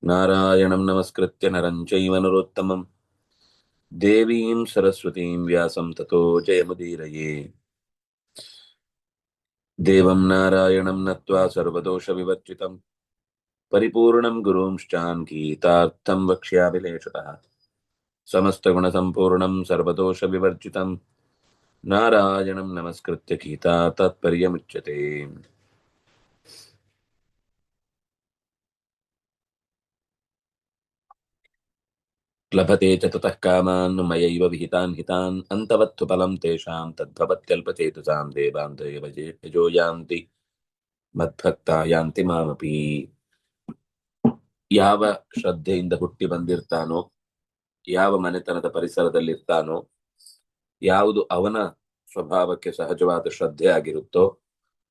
ನಾರಾಯಣಂ ನಮಸ್ಕೃತ್ಯ ನರಂ ಚೈವ ನರೋತ್ತಮಂ ದೇವೀಂ ಸರಸ್ವತೀಂ ವ್ಯಾಸಂ ತತೋ ಜಯಮುದೀರಯೇ. ದೇವಂ ನಾರಾಯಣಂ ನತ್ವಾ ಸರ್ವದೋಷ ವಿವರ್ಜಿತಂ ಪರಿಪೂರ್ಣಂ ಗುರುಂಶ್ಚಾನ್ ಗೀತಾರ್ಥಂ ವಕ್ಷ್ಯಾಮಿ ಲೇಷತಃ. ಸಮಸ್ತ ಗುಣ ಸಂಪೂರ್ಣಂ ಸರ್ವದೋಷ ವಿವರ್ಜಿತಂ ನಾರಾಯಣಂ ನಮಸ್ಕೃತ್ಯ ಗೀತಾ ತಾತ್ಪರ್ಯಮುಚ್ಯತೆ. ಲಭತೆ ಚ ತತಃ ಕಾಮಾನ್ ಮಯೈವ ವಿಹಿತಾನ್ ಹಿತಾನ್ ಅಂತವತ್ತು ಫಲಂ ತೇಷಾಂ ತದ್ಭವತ್ಯಲ್ಪಚೇತಸಾಂ ದೇವಾನ್ ಯಜೋ ಯಾಂತಿ ಮದ್ಭಕ್ತ ಯಾಂತಿ ಮಾಮಪಿ. ಯಾವ ಶ್ರದ್ಧೆಯಿಂದ ಹುಟ್ಟಿ ಬಂದಿರ್ತಾನೋ, ಯಾವ ಮನೆತನದ ಪರಿಸರದಲ್ಲಿರ್ತಾನೋ, ಯಾವುದು ಅವನ ಸ್ವಭಾವಕ್ಕೆ ಸಹಜವಾದ ಶ್ರದ್ಧೆ ಆಗಿರುತ್ತೋ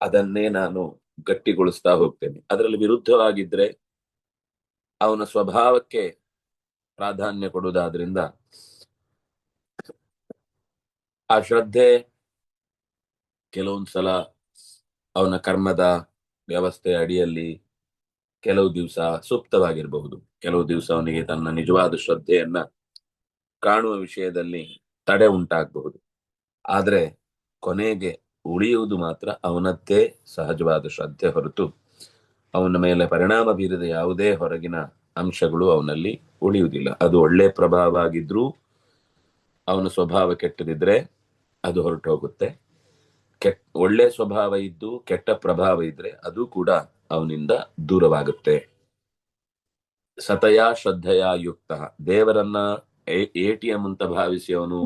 ಅದನ್ನೇ ನಾನು ಗಟ್ಟಿಗೊಳಿಸ್ತಾ ಹೋಗ್ತೇನೆ. ಅದರಲ್ಲಿ ವಿರುದ್ಧವಾಗಿದ್ರೆ ಅವನ ಸ್ವಭಾವಕ್ಕೆ ಪ್ರಾಧಾನ್ಯ ಕೊಡುವುದಾದ್ರಿಂದ ಆ ಶ್ರದ್ಧೆ ಕೆಲವೊಂದ್ಸಲ ಅವನ ಕರ್ಮದ ವ್ಯವಸ್ಥೆ ಅಡಿಯಲ್ಲಿ ಕೆಲವು ದಿವಸ ಸುಪ್ತವಾಗಿರಬಹುದು, ಕೆಲವು ದಿವಸ ಅವನಿಗೆ ತನ್ನ ನಿಜವಾದ ಶ್ರದ್ಧೆಯನ್ನ ಕಾಣುವ ವಿಷಯದಲ್ಲಿ ತಡೆ ಉಂಟಾಗಬಹುದು. ಆದ್ರೆ ಕೊನೆಗೆ ಉಳಿಯುವುದು ಮಾತ್ರ ಅವನದ್ದೇ ಸಹಜವಾದ ಶ್ರದ್ಧೆ ಹೊರತು ಅವನ ಮೇಲೆ ಪರಿಣಾಮ ಬೀರಿದ ಯಾವುದೇ ಹೊರಗಿನ ಅಂಶಗಳು ಅವನಲ್ಲಿ ಉಳಿಯುವುದಿಲ್ಲ. ಅದು ಒಳ್ಳೆ ಪ್ರಭಾವ ಆಗಿದ್ರೂ ಅವನ ಸ್ವಭಾವ ಕೆಟ್ಟದಿದ್ರೆ ಅದು ಹೊರಟು ಹೋಗುತ್ತೆ. ಒಳ್ಳೆ ಸ್ವಭಾವ ಇದ್ದು ಕೆಟ್ಟ ಪ್ರಭಾವ ಇದ್ರೆ ಅದು ಕೂಡ ಅವನಿಂದ ದೂರವಾಗುತ್ತೆ. ಸತಯ ಶ್ರದ್ಧೆಯ ಯುಕ್ತ, ದೇವರನ್ನ ATM ಅಂತ ಭಾವಿಸಿ ಅವನು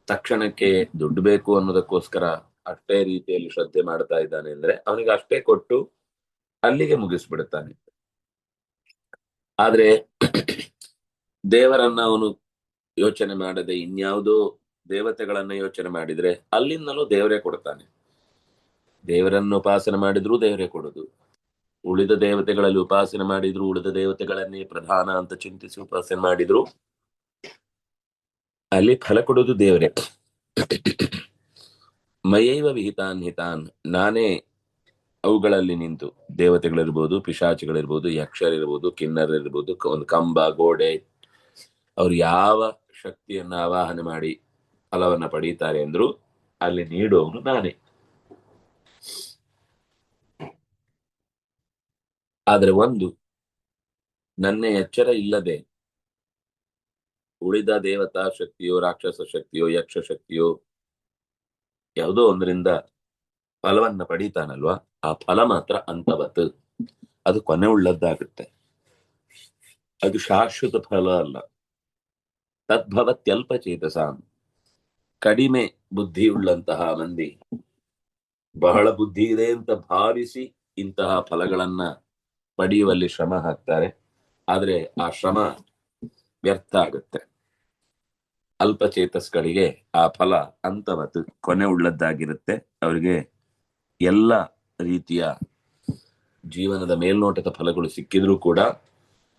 ತಕ್ಷಣಕ್ಕೆ ದುಡ್ಡು ಬೇಕು ಅನ್ನೋದಕ್ಕೋಸ್ಕರ ಅಷ್ಟೇ ರೀತಿಯಲ್ಲಿ ಶ್ರದ್ಧೆ ಮಾಡ್ತಾ ಇದ್ದಾನೆ ಅಂದ್ರೆ ಅವನಿಗೆ ಅಷ್ಟೇ ಕೊಟ್ಟು ಅಲ್ಲಿಗೆ ಮುಗಿಸ್ಬಿಡುತ್ತಾನೆ. ಆದ್ರೆ ದೇವರನ್ನ ಅವನು ಯೋಚನೆ ಮಾಡದೆ ಇನ್ಯಾವುದೋ ದೇವತೆಗಳನ್ನ ಯೋಚನೆ ಮಾಡಿದ್ರೆ ಅಲ್ಲಿಂದಲೂ ದೇವರೇ ಕೊಡ್ತಾನೆ. ದೇವರನ್ನು ಉಪಾಸನೆ ಮಾಡಿದ್ರೂ ದೇವರೇ ಕೊಡುದು, ಉಳಿದ ದೇವತೆಗಳಲ್ಲಿ ಉಪಾಸನೆ ಮಾಡಿದ್ರು ಉಳಿದ ದೇವತೆಗಳನ್ನೇ ಪ್ರಧಾನ ಅಂತ ಚಿಂತಿಸಿ ಉಪಾಸನೆ ಮಾಡಿದ್ರು ಅಲ್ಲಿ ಫಲ ಕೊಡುವುದು ದೇವರೇ. ಮಯೈವ ವಿಹಿತಾನ್ ಹಿತಾನ್, ನಾನೇ ಅವುಗಳಲ್ಲಿ ನಿಂತು, ದೇವತೆಗಳಿರ್ಬೋದು, ಪಿಶಾಚಿಗಳಿರ್ಬೋದು, ಯಕ್ಷರಿರ್ಬೋದು, ಕಿನ್ನರಿರ್ಬೋದು, ಒಂದು ಕಂಬ ಗೋಡೆ, ಅವ್ರು ಯಾವ ಶಕ್ತಿಯನ್ನ ಆವಾಹನೆ ಮಾಡಿ ಫಲವನ್ನ ಪಡೀತಾರೆ ಅಂದ್ರು ಅಲ್ಲಿ ನೀಡುವವನು ನಾನೇ. ಆದ್ರೆ ಒಂದು, ನನ್ನ ಎಚ್ಚರ ಇಲ್ಲದೆ ಉಳಿದ ದೇವತಾ ಶಕ್ತಿಯೋ ರಾಕ್ಷಸ ಶಕ್ತಿಯೋ ಯಕ್ಷ ಶಕ್ತಿಯೋ ಯಾವುದೋ ಒಂದರಿಂದ ಫಲವನ್ನ ಪಡೀತಾನಲ್ವಾ, ಆ ಫಲ ಮಾತ್ರ ಅಂತವತ್, ಅದು ಕೊನೆ ಉಳ್ಳದ್ದಾಗುತ್ತೆ. ಅದು ಶಾಶ್ವತ ಫಲ ಅಲ್ಲ. ತದ್ಭವತ್ಯಲ್ಪ ಚೇತಸಾಂ, ಕಡಿಮೆ ಬುದ್ಧಿಯುಳ್ಳಂತಹ ಮಂದಿ ಬಹಳ ಬುದ್ಧಿ ಇದೆ ಅಂತ ಭಾವಿಸಿ ಇಂತಹ ಫಲಗಳನ್ನ ಪಡೆಯುವಲ್ಲಿ ಶ್ರಮ ಹಾಕ್ತಾರೆ. ಆದ್ರೆ ಆ ಶ್ರಮ ವ್ಯರ್ಥ ಆಗುತ್ತೆ. ಅಲ್ಪಚೇತಸ್ಗಳಿಗೆ ಆ ಫಲ ಅಂತವತ್, ಕೊನೆ ಉಳ್ಳದ್ದಾಗಿರುತ್ತೆ. ಅವರಿಗೆ ಎಲ್ಲ ರೀತಿಯ ಜೀವನದ ಮೇಲ್ನೋಟದ ಫಲಗಳು ಸಿಕ್ಕಿದ್ರೂ ಕೂಡ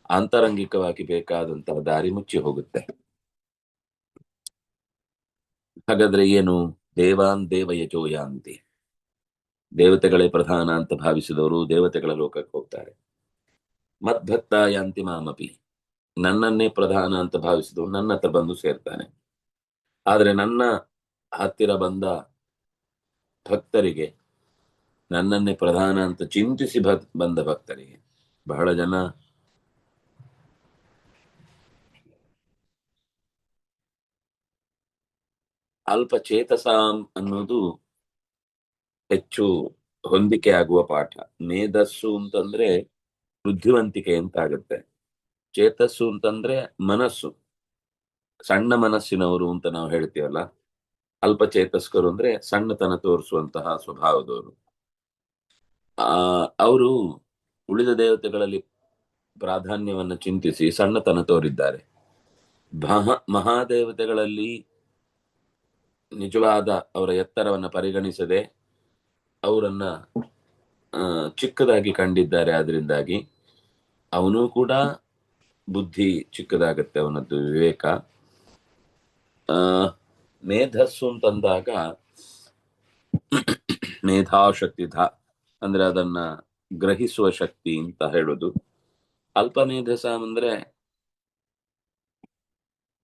ಆಂತರಂಗಿಕವಾಗಿ ಬೇಕಾದಂತಹ ದಾರಿ ಮುಚ್ಚಿ ಹೋಗುತ್ತೆ. ಹಾಗಾದ್ರೆ ಏನು? ದೇವಾನ್ ದೇವಯಜೋ ಯಾಂತಿ, ದೇವತೆಗಳೇ ಪ್ರಧಾನ ಅಂತ ಭಾವಿಸಿದವರು ದೇವತೆಗಳ ಲೋಕಕ್ಕೆ ಹೋಗ್ತಾರೆ. ಮದ್ಭಕ್ತ ಯಾಂತಿ ಮಾಮಪಿ, ನನ್ನನ್ನೇ ಪ್ರಧಾನ ಅಂತ ಭಾವಿಸಿದವರು ನನ್ನ ಹತ್ರ ಬಂದು ಸೇರ್ತಾನೆ. ಆದ್ರೆ ನನ್ನ ಹತ್ತಿರ ಬಂದ ಭಕ್ತರಿಗೆ, ನನ್ನನ್ನೇ ಪ್ರಧಾನ ಅಂತ ಚಿಂತಿಸಿ ಬಂದ ಭಕ್ತರಿಗೆ, ಬಹಳ ಜನ ಅಲ್ಪಚೇತಸಾಂ ಅನ್ನೋದು ಹೆಚ್ಚು ಹೊಂದಿಕೆ ಆಗುವ ಪಾಠ. ಮೇಧಸ್ಸು ಅಂತಂದ್ರೆ ಬುದ್ಧಿವಂತಿಕೆ ಅಂತ ಆಗುತ್ತೆ. ಚೇತಸ್ಸು ಅಂತಂದ್ರೆ ಮನಸ್ಸು, ಸಣ್ಣ ಮನಸ್ಸಿನವರು ಅಂತ ನಾವು ಹೇಳ್ತೀವಲ್ಲ. ಅಲ್ಪಚೇತಸ್ಕರು ಅಂದ್ರೆ ಸಣ್ಣತನ ತೋರಿಸುವಂತಹ ಸ್ವಭಾವದವರು. ಅವರು ಉಳಿದ ದೇವತೆಗಳಲ್ಲಿ ಪ್ರಾಧಾನ್ಯವನ್ನು ಚಿಂತಿಸಿ ಸಣ್ಣತನ ತೋರಿದ್ದಾರೆ. ಮಹಾದೇವತೆಗಳಲ್ಲಿ ನಿಜವಾದ ಅವರ ಎತ್ತರವನ್ನ ಪರಿಗಣಿಸದೆ ಅವರನ್ನ ಚಿಕ್ಕದಾಗಿ ಕಂಡಿದ್ದಾರೆ. ಆದ್ರಿಂದಾಗಿ ಅವನು ಕೂಡ ಬುದ್ಧಿ ಚಿಕ್ಕದಾಗತ್ತೆ, ಅವನದ್ದು ವಿವೇಕ. ಮೇಧಸ್ಸು ಅಂತಂದಾಗ ಮೇಧಾಶಕ್ತಿ, ಅಂದ್ರೆ ಅದನ್ನ ಗ್ರಹಿಸುವ ಶಕ್ತಿ ಅಂತ ಹೇಳುದು. ಅಲ್ಪಮೇಧಸಾಮ್ ಅಂದ್ರೆ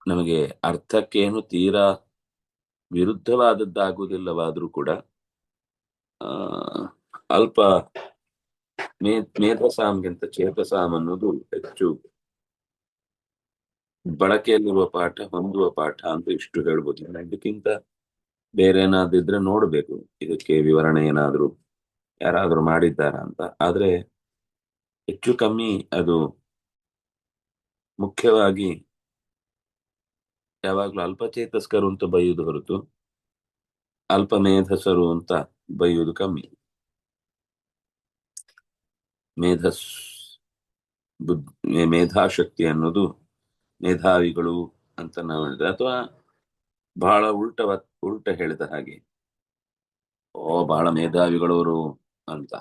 ನಮಗೆ ಅರ್ಥಕ್ಕೇನು ತೀರಾ ವಿರುದ್ಧವಾದದ್ದಾಗುವುದಿಲ್ಲವಾದ್ರೂ ಕೂಡ ಆ ಅಲ್ಪ ಮೇಧಸಾಮ್ಗಿಂತ ಚೇತಸಾಮ್ ಅನ್ನೋದು ಹೆಚ್ಚು ಬಳಕೆಯಲ್ಲಿರುವ ಪಾಠ, ಹೊಂದುವ ಪಾಠ ಅಂತ ಇಷ್ಟು ಹೇಳ್ಬೋದು. ಇದಕ್ಕಿಂತ ಬೇರೆ ಏನಾದ್ರೂ ಇದ್ರೆ ನೋಡ್ಬೇಕು, ಇದಕ್ಕೆ ವಿವರಣೆ ಏನಾದ್ರು ಯಾರಾದ್ರೂ ಮಾಡಿದ್ದಾರ ಅಂತ. ಆದ್ರೆ ಹೆಚ್ಚು ಕಮ್ಮಿ ಅದು ಮುಖ್ಯವಾಗಿ ಯಾವಾಗ್ಲೂ ಅಲ್ಪಚೇತಸ್ಕರು ಅಂತ ಬೈಯುವುದು ಹೊರತು ಅಲ್ಪ ಮೇಧಸರು ಅಂತ ಬೈಯುವುದು ಕಮ್ಮಿ. ಮೇಧಸ್ ಮೇಧಾಶಕ್ತಿ ಅನ್ನೋದು ಮೇಧಾವಿಗಳು ಅಂತ ನಾವು ಹೇಳಿದ್ರೆ, ಅಥವಾ ಬಹಳ ಉಲ್ಟ ಹೇಳಿದ ಹಾಗೆ ಬಹಳ ಮೇಧಾವಿಗಳವರು ಅಂತ.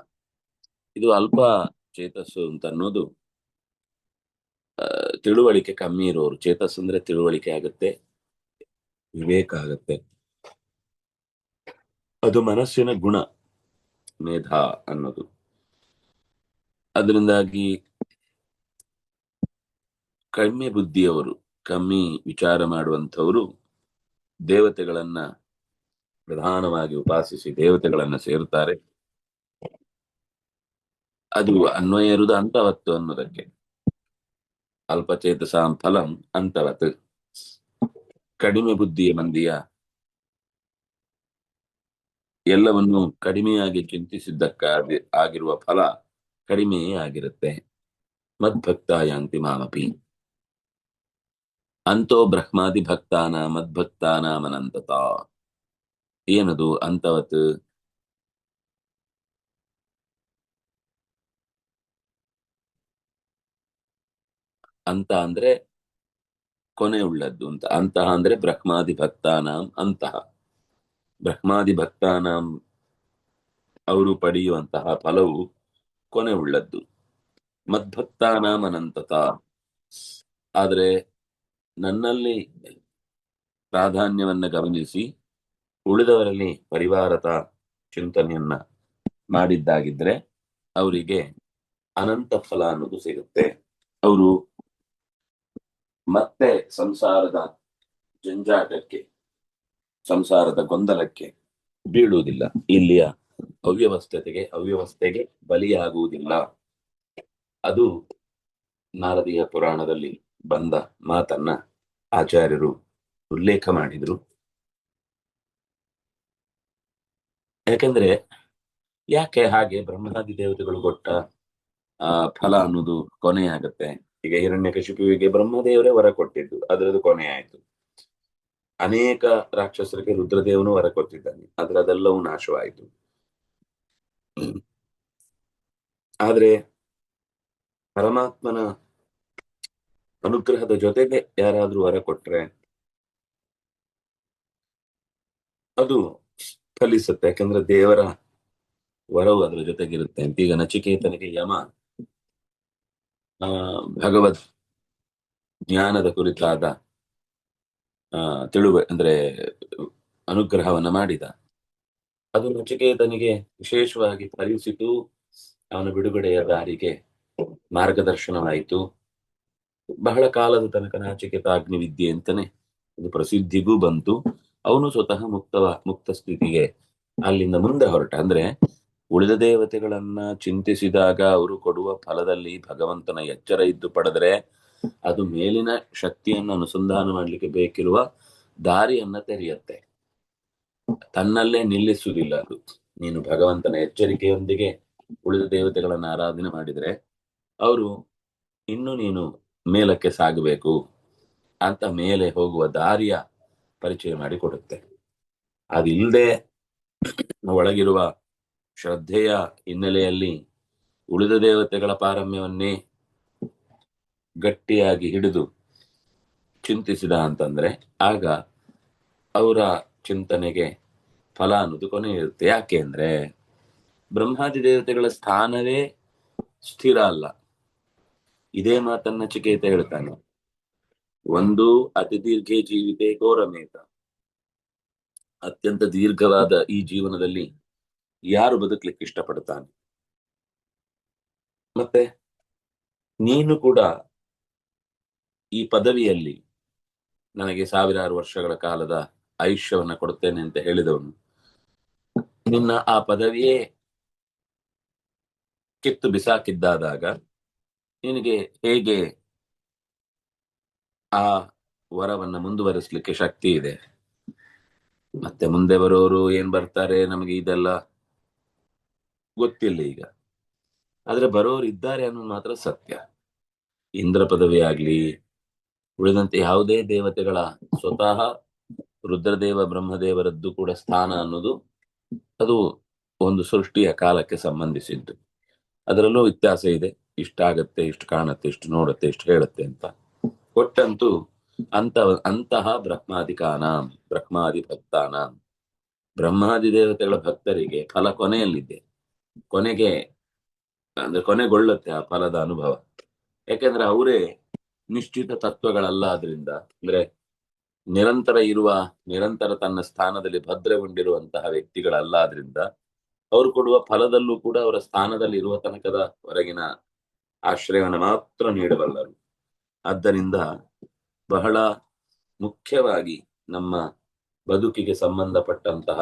ಇದು ಅಲ್ಪ ಚೇತಸ್ಸು ಅಂತ ಅನ್ನೋದು ತಿಳುವಳಿಕೆ ಕಮ್ಮಿ ಇರೋರು. ಚೇತಸ್ ಅಂದ್ರೆ ತಿಳುವಳಿಕೆ ಆಗುತ್ತೆ, ವಿವೇಕ ಆಗುತ್ತೆ, ಅದು ಮನಸ್ಸಿನ ಗುಣ ಮೇಧಾ ಅನ್ನೋದು. ಅದರಿಂದಾಗಿ ಕಡಿಮೆ ಬುದ್ಧಿಯವರು, ಕಮ್ಮಿ ವಿಚಾರ ಮಾಡುವಂಥವರು ದೇವತೆಗಳನ್ನ ಪ್ರಧಾನವಾಗಿ ಉಪಾಸಿಸಿ ದೇವತೆಗಳನ್ನ ಸೇರುತ್ತಾರೆ. ಅದು ಅನ್ವಯ ಇರುವುದು ಅಂತವತ್ತು ಅನ್ನೋದಕ್ಕೆ. ಅಲ್ಪಚೇತಸಾಂ ಫಲಂ ಅಂತವತ್. ಕಡಿಮೆ ಬುದ್ಧಿಯ ಮಂದಿಯ ಎಲ್ಲವನ್ನು ಕಡಿಮೆಯಾಗಿ ಚಿಂತಿಸಿದ್ದಕ್ಕಾಗಿ ಆಗಿರುವ ಫಲ ಕಡಿಮೆಯೇ ಆಗಿರುತ್ತೆ. ಮದ್ಭಕ್ತಾಯಾಂತಿ ಮಾಮಪಿ ಅಂತೋ ಬ್ರಹ್ಮಾದಿ ಭಕ್ತಾನ ಮದ್ಭಕ್ತಾನಾಮನಂತತ. ಏನದು ಅಂತವತ್? ಅಂತ ಅಂದ್ರೆ ಕೊನೆ ಉಳ್ಳದ್ದು ಅಂತ. ಅಂತಹ ಅಂದ್ರೆ ಬ್ರಹ್ಮಾದಿ ಭಕ್ತಾನಾಂ ಅಂತಹ. ಬ್ರಹ್ಮಾದಿ ಭಕ್ತಾನಾಂ ಅವರು ಪಡೆಯುವಂತಹ ಫಲವು ಕೊನೆ ಉಳ್ಳದ್ದು. ಮದ್ಭಕ್ತಾನಾಂ ಅನಂತತ. ಆದ್ರೆ ನನ್ನಲ್ಲಿ ಪ್ರಾಧಾನ್ಯವನ್ನ ಗಮನಿಸಿ ಉಳಿದವರಲ್ಲಿ ಪರಿವಾರತ ಚಿಂತನೆಯನ್ನ ಮಾಡಿದ್ದಾಗಿದ್ರೆ ಅವರಿಗೆ ಅನಂತ ಫಲ ಅನ್ನೋದು ಸಿಗುತ್ತೆ. ಅವರು ಮತ್ತೆ ಸಂಸಾರದ ಜಂಜಾಟಕ್ಕೆ, ಸಂಸಾರದ ಗೊಂದಲಕ್ಕೆ ಬೀಳುವುದಿಲ್ಲ. ಇಲ್ಲಿಯ ಅವ್ಯವಸ್ಥೆಗೆ ಬಲಿಯಾಗುವುದಿಲ್ಲ. ಅದು ನಾರದೀಯ ಪುರಾಣದಲ್ಲಿ ಬಂದ ಮಾತನ್ನ ಆಚಾರ್ಯರು ಉಲ್ಲೇಖ ಮಾಡಿದ್ರು. ಯಾಕಂದ್ರೆ ಯಾಕೆ ಹಾಗೆ ಬ್ರಹ್ಮಾದಿ ದೇವತೆಗಳು ಕೊಟ್ಟ ಫಲ ಅನ್ನೋದು ಕೊನೆಯಾಗತ್ತೆ. ಈಗ ಹಿರಣ್ಯಕಶಿಪುವಿಗೆ ಬ್ರಹ್ಮದೇವರೇ ವರ ಕೊಟ್ಟಿದ್ದು, ಅದರದ್ದು ಕೊನೆ ಆಯ್ತು. ಅನೇಕ ರಾಕ್ಷಸರಿಗೆ ರುದ್ರದೇವನು ವರ ಕೊಟ್ಟಿದ್ದಾನೆ, ಆದ್ರೆ ಅದೆಲ್ಲವೂ ನಾಶವಾಯಿತು. ಆದ್ರೆ ಪರಮಾತ್ಮನ ಅನುಗ್ರಹದ ಜೊತೆಗೆ ಯಾರಾದ್ರೂ ವರ ಕೊಟ್ರೆ ಅದು ಫಲಿಸುತ್ತೆ. ಯಾಕಂದ್ರೆ ದೇವರ ವರವು ಅದರ ಜೊತೆಗಿರುತ್ತೆ ಅಂತ. ಈಗ ನಚಿಕೇತನಿಗೆ ಯಮ ಭಗವದ್ ಜ್ಞಾನದ ಕುರಿತಾದ ಅಂದ್ರೆ ಅನುಗ್ರಹವನ್ನ ಮಾಡಿದ. ಅದು ನಚಿಕೇತನಿಗೆ ವಿಶೇಷವಾಗಿ ಫಲಿಸಿತು. ಅವನ ಬಿಡುಗಡೆಯ ದಾರಿಗೆ ಮಾರ್ಗದರ್ಶನವಾಯಿತು. ಬಹಳ ಕಾಲದ ತನಕ ನಾಚಿಕೇತ ಅಗ್ನಿವಿದ್ಯೆ ಅಂತಾನೆ ಅದು ಪ್ರಸಿದ್ಧಿಗೂ ಬಂತು. ಅವನು ಸ್ವತಃ ಮುಕ್ತ ಸ್ಥಿತಿಗೆ ಅಲ್ಲಿಂದ ಮುಂದೆ ಹೊರಟ. ಅಂದ್ರೆ ಉಳಿದ ದೇವತೆಗಳನ್ನ ಚಿಂತಿಸಿದಾಗ ಅವರು ಕೊಡುವ ಫಲದಲ್ಲಿ ಭಗವಂತನ ಎಚ್ಚರ ಇದ್ದು ಪಡೆದ್ರೆ ಅದು ಮೇಲಿನ ಶಕ್ತಿಯನ್ನು ಅನುಸಂಧಾನ ಮಾಡ್ಲಿಕ್ಕೆ ಬೇಕಿರುವ ದಾರಿಯನ್ನ ತೆರೆಯುತ್ತೆ, ತನ್ನಲ್ಲೇ ನಿಲ್ಲಿಸುವುದಿಲ್ಲ. ಅದು ನೀನು ಭಗವಂತನ ಎಚ್ಚರಿಕೆಯೊಂದಿಗೆ ಉಳಿದ ದೇವತೆಗಳನ್ನ ಆರಾಧನೆ ಮಾಡಿದ್ರೆ ಅವರು ಇನ್ನು ನೀನು ಮೇಲಕ್ಕೆ ಸಾಗಬೇಕು ಅಂತ ಮೇಲೆ ಹೋಗುವ ದಾರಿಯ ಪರಿಚಯ ಮಾಡಿ ಕೊಡುತ್ತೆ. ಅದಿಲ್ಲದೆ ಒಳಗಿರುವ ಶ್ರದ್ಧೆಯ ಹಿನ್ನೆಲೆಯಲ್ಲಿ ಉಳಿದ ದೇವತೆಗಳ ಪಾರಮ್ಯವನ್ನೇ ಗಟ್ಟಿಯಾಗಿ ಹಿಡಿದು ಚಿಂತಿಸಿದ ಅಂತಂದ್ರೆ ಆಗ ಅವರ ಚಿಂತನೆಗೆ ಫಲ ಅನ್ನೋದು ಕೊನೆ ಇರುತ್ತೆ. ಯಾಕೆ ಅಂದ್ರೆ ಬ್ರಹ್ಮಾದಿ ದೇವತೆಗಳ ಸ್ಥಾನವೇ ಸ್ಥಿರ ಅಲ್ಲ. ಇದೇ ಮಾತನ್ನ ನಚಿಕೇತ ಹೇಳ್ತಾನೆ. ಒಂದು ಅತಿ ದೀರ್ಘ ಜೀವಿತೆ ಘೋರಮೇತ. ಅತ್ಯಂತ ದೀರ್ಘವಾದ ಈ ಜೀವನದಲ್ಲಿ ಯಾರು ಬದುಕಲಿಕ್ಕೆ ಇಷ್ಟಪಡ್ತಾನೆ? ಮತ್ತೆ ನೀನು ಕೂಡ ಈ ಪದವಿಯಲ್ಲಿ ನನಗೆ ಸಾವಿರಾರು ವರ್ಷಗಳ ಕಾಲದ ಆಯುಷ್ಯವನ್ನ ಕೊಡುತ್ತೇನೆ ಅಂತ ಹೇಳಿದವನು ನಿನ್ನ ಆ ಪದವಿಯೇ ಕಿತ್ತು ಬಿಸಾಕಿದ್ದಾದಾಗ ನಿನಗೆ ಹೇಗೆ ಆ ವರವನ್ನ ಮುಂದುವರಿಸಲಿಕ್ಕೆ ಶಕ್ತಿ ಇದೆ? ಮತ್ತೆ ಮುಂದೆ ಬರೋರು ಏನ್ ಬರ್ತಾರೆ ನಮಗೆ ಇದೆಲ್ಲ ಗೊತ್ತಿಲ್ಲ ಈಗ. ಆದ್ರೆ ಬರೋರು ಇದ್ದಾರೆ ಅನ್ನೋದು ಮಾತ್ರ ಸತ್ಯ. ಇಂದ್ರ ಪದವಿ ಆಗ್ಲಿ, ಉಳಿದಂತೆ ಯಾವುದೇ ದೇವತೆಗಳ, ಸ್ವತಃ ರುದ್ರದೇವ ಬ್ರಹ್ಮದೇವರದ್ದು ಕೂಡ ಸ್ಥಾನ ಅನ್ನೋದು ಅದು ಒಂದು ಸೃಷ್ಟಿಯ ಕಾಲಕ್ಕೆ ಸಂಬಂಧಿಸಿದ್ದು. ಅದರಲ್ಲೂ ವ್ಯತ್ಯಾಸ ಇದೆ. ಇಷ್ಟ ಆಗತ್ತೆ, ಇಷ್ಟು ಕಾಣತ್ತೆ, ಇಷ್ಟು ನೋಡುತ್ತೆ, ಇಷ್ಟು ಹೇಳುತ್ತೆ ಅಂತ. ಒಟ್ಟಂತೂ ಅಂತಹ ಬ್ರಹ್ಮಾದಿ ಭಕ್ತಾನಾಂ, ಬ್ರಹ್ಮಾದಿ ದೇವತೆಗಳ ಭಕ್ತರಿಗೆ ಫಲ ಕೊನೆಯಲ್ಲಿದೆ. ಕೊನೆಗೆ ಅಂದ್ರೆ ಕೊನೆಗೊಳ್ಳುತ್ತೆ ಆ ಫಲದ ಅನುಭವ. ಯಾಕೆಂದ್ರೆ ಅವರೇ ನಿಶ್ಚಿತ ತತ್ವಗಳಲ್ಲ. ಆದ್ರಿಂದ ಅಂದ್ರೆ ನಿರಂತರ ತನ್ನ ಸ್ಥಾನದಲ್ಲಿ ಭದ್ರಗೊಂಡಿರುವಂತಹ ವ್ಯಕ್ತಿಗಳಲ್ಲ. ಆದ್ರಿಂದ ಅವರು ಕೊಡುವ ಫಲದಲ್ಲೂ ಕೂಡ ಅವರ ಸ್ಥಾನದಲ್ಲಿ ಇರುವ ತನಕದ ಹೊರಗಿನ ಆಶ್ರಯವನ್ನು ಮಾತ್ರ ನೀಡಬಲ್ಲರು. ಆದ್ದರಿಂದ ಬಹಳ ಮುಖ್ಯವಾಗಿ ನಮ್ಮ ಬದುಕಿಗೆ ಸಂಬಂಧಪಟ್ಟಂತಹ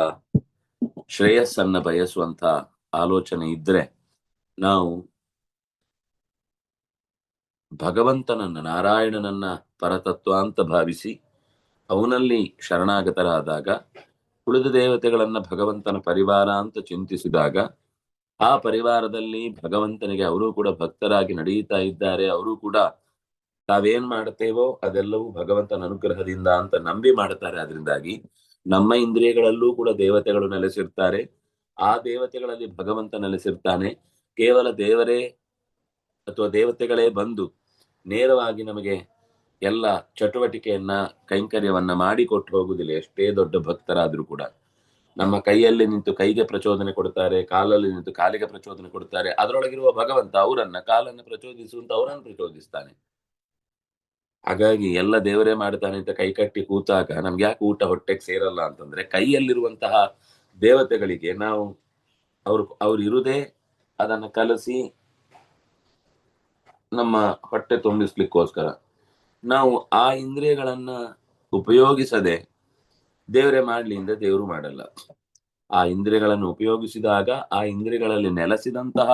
ಶ್ರೇಯಸ್ಸನ್ನ ಬಯಸುವಂತಹ ಆಲೋಚನೆ ಇದ್ರೆ ನಾವು ಭಗವಂತನನ್ನ, ನಾರಾಯಣನನ್ನ ಪರತತ್ವ ಅಂತ ಭಾವಿಸಿ ಅವನಲ್ಲಿ ಶರಣಾಗತರಾದಾಗ, ಉಳಿದ ದೇವತೆಗಳನ್ನ ಭಗವಂತನ ಪರಿವಾರ ಅಂತ ಚಿಂತಿಸಿದಾಗ, ಆ ಪರಿವಾರದಲ್ಲಿ ಭಗವಂತನಿಗೆ ಅವರು ಕೂಡ ಭಕ್ತರಾಗಿ ನಡೆಯುತ್ತಾ ಇದ್ದಾರೆ, ಅವರು ಕೂಡ ತಾವೇನ್ ಮಾಡ್ತೇವೋ ಅದೆಲ್ಲವೂ ಭಗವಂತನ ಅನುಗ್ರಹದಿಂದ ಅಂತ ನಂಬಿ ಮಾಡ್ತಾರೆ. ಅದರಿಂದಾಗಿ ನಮ್ಮ ಇಂದ್ರಿಯಗಳಲ್ಲೂ ಕೂಡ ದೇವತೆಗಳು ನೆಲೆಸಿರ್ತಾರೆ. ಆ ದೇವತೆಗಳಲ್ಲಿ ಭಗವಂತ ನೆಲೆಸಿರ್ತಾನೆ. ಕೇವಲ ದೇವರೇ ಅಥವಾ ದೇವತೆಗಳೇ ಬಂದು ನೇರವಾಗಿ ನಮಗೆ ಎಲ್ಲ ಚಟುವಟಿಕೆಯನ್ನ, ಕೈಂಕರ್ಯವನ್ನ ಮಾಡಿಕೊಟ್ಟು ಹೋಗುದಿಲ್ಲ. ಎಷ್ಟೇ ದೊಡ್ಡ ಭಕ್ತರಾದ್ರೂ ಕೂಡ ನಮ್ಮ ಕೈಯಲ್ಲಿ ನಿಂತು ಕೈಗೆ ಪ್ರಚೋದನೆ ಕೊಡ್ತಾರೆ, ಕಾಲಲ್ಲಿ ನಿಂತು ಕಾಲಿಗೆ ಪ್ರಚೋದನೆ ಕೊಡ್ತಾರೆ. ಅದರೊಳಗಿರುವ ಭಗವಂತ ಅವರನ್ನ ಕಾಲನ್ನು ಪ್ರಚೋದಿಸುವಂತ ಅವರನ್ನು ಪ್ರಚೋದಿಸ್ತಾನೆ. ಹಾಗಾಗಿ ಎಲ್ಲ ದೇವರೇ ಮಾಡ್ತಾನೆ ಅಂತ ಕೈ ಕಟ್ಟಿ ಕೂತಾಗ ನಮ್ಗೆ ಯಾಕೆ ಊಟ ಹೊಟ್ಟೆಗೆ ಸೇರಲ್ಲ ಅಂತಂದ್ರೆ, ಕೈಯಲ್ಲಿರುವಂತಹ ದೇವತೆಗಳಿಗೆ ನಾವು ಅವ್ರು ಇರುದೇ ಅದನ್ನ ಕಲಸಿ ನಮ್ಮ ಹೊಟ್ಟೆ ತುಂಬಿಸ್ಲಿಕ್ಕೋಸ್ಕರ. ನಾವು ಆ ಇಂದ್ರಿಯಗಳನ್ನ ಉಪಯೋಗಿಸದೆ ದೇವರೇ ಮಾಡ್ಲಿ ಅಂದ್ರೆ ದೇವರು ಮಾಡಲ್ಲ. ಆ ಇಂದ್ರಿಯಗಳನ್ನು ಉಪಯೋಗಿಸಿದಾಗ ಆ ಇಂದ್ರಿಯಗಳಲ್ಲಿ ನೆಲೆಸಿದಂತಹ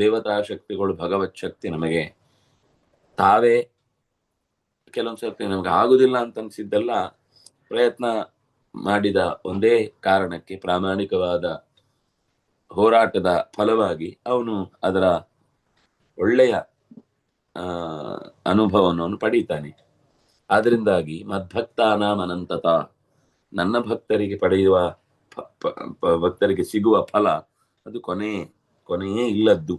ದೇವತಾ ಶಕ್ತಿಗಳು, ಭಗವತ್ ಶಕ್ತಿ ನಮಗೆ ತಾವೇ ಕೆಲವೊಂದು ಸರ್ತಿ ನಮ್ಗೆ ಆಗುದಿಲ್ಲ ಅಂತ ಅನ್ಸಿದ್ದೆಲ್ಲ ಪ್ರಯತ್ನ ಮಾಡಿದ ಒಂದೇ ಕಾರಣಕ್ಕೆ, ಪ್ರಾಮಾಣಿಕವಾದ ಹೋರಾಟದ ಫಲವಾಗಿ ಅವನು ಅದರ ಒಳ್ಳೆಯ ಅನುಭವವನ್ನು ಪಡೀತಾನೆ. ಆದ್ರಿಂದಾಗಿ ಮದ್ಭಕ್ತಾನಾಂ ಅನಂತತ, ನನ್ನ ಭಕ್ತರಿಗೆ ಪಡೆಯುವ ಭಕ್ತರಿಗೆ ಸಿಗುವ ಫಲ ಅದು ಕೊನೆಯೇ ಇಲ್ಲದ್ದು.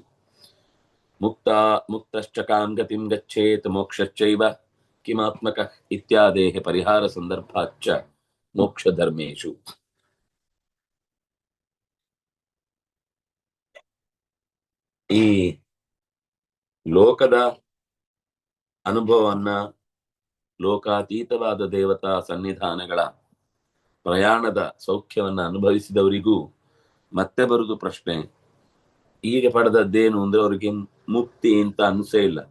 ಮುಕ್ತಶ್ಚಕಾಂ ಗತಿಂ ಗಚ್ಚೇತ್ ಮೋಕ್ಷಶ್ಚೈವ ಕಿಮಾತ್ಮಕ ಇತ್ಯಾದೇಹ ಪರಿಹಾರ ಸಂದರ್ಭಾಚ್ಚ ಮೋಕ್ಷ ಧರ್ಮೇಶು. ಈ ಲೋಕದ ಅನುಭವವನ್ನ, ಲೋಕಾತೀತವಾದ ದೇವತಾ ಸನ್ನಿಧಾನಗಳ ಪ್ರಯಾಣದ ಸೌಖ್ಯವನ್ನ ಅನುಭವಿಸಿದವರಿಗೂ ಮತ್ತೆ ಬರುವುದು ಪ್ರಶ್ನೆ, ಈಗ ಪಡೆದದ್ದೇನು ಅಂದ್ರೆ ಅವ್ರಿಗೆ ಮುಕ್ತಿ ಅಂತ ಅನ್ಸೇ ಇಲ್ಲ.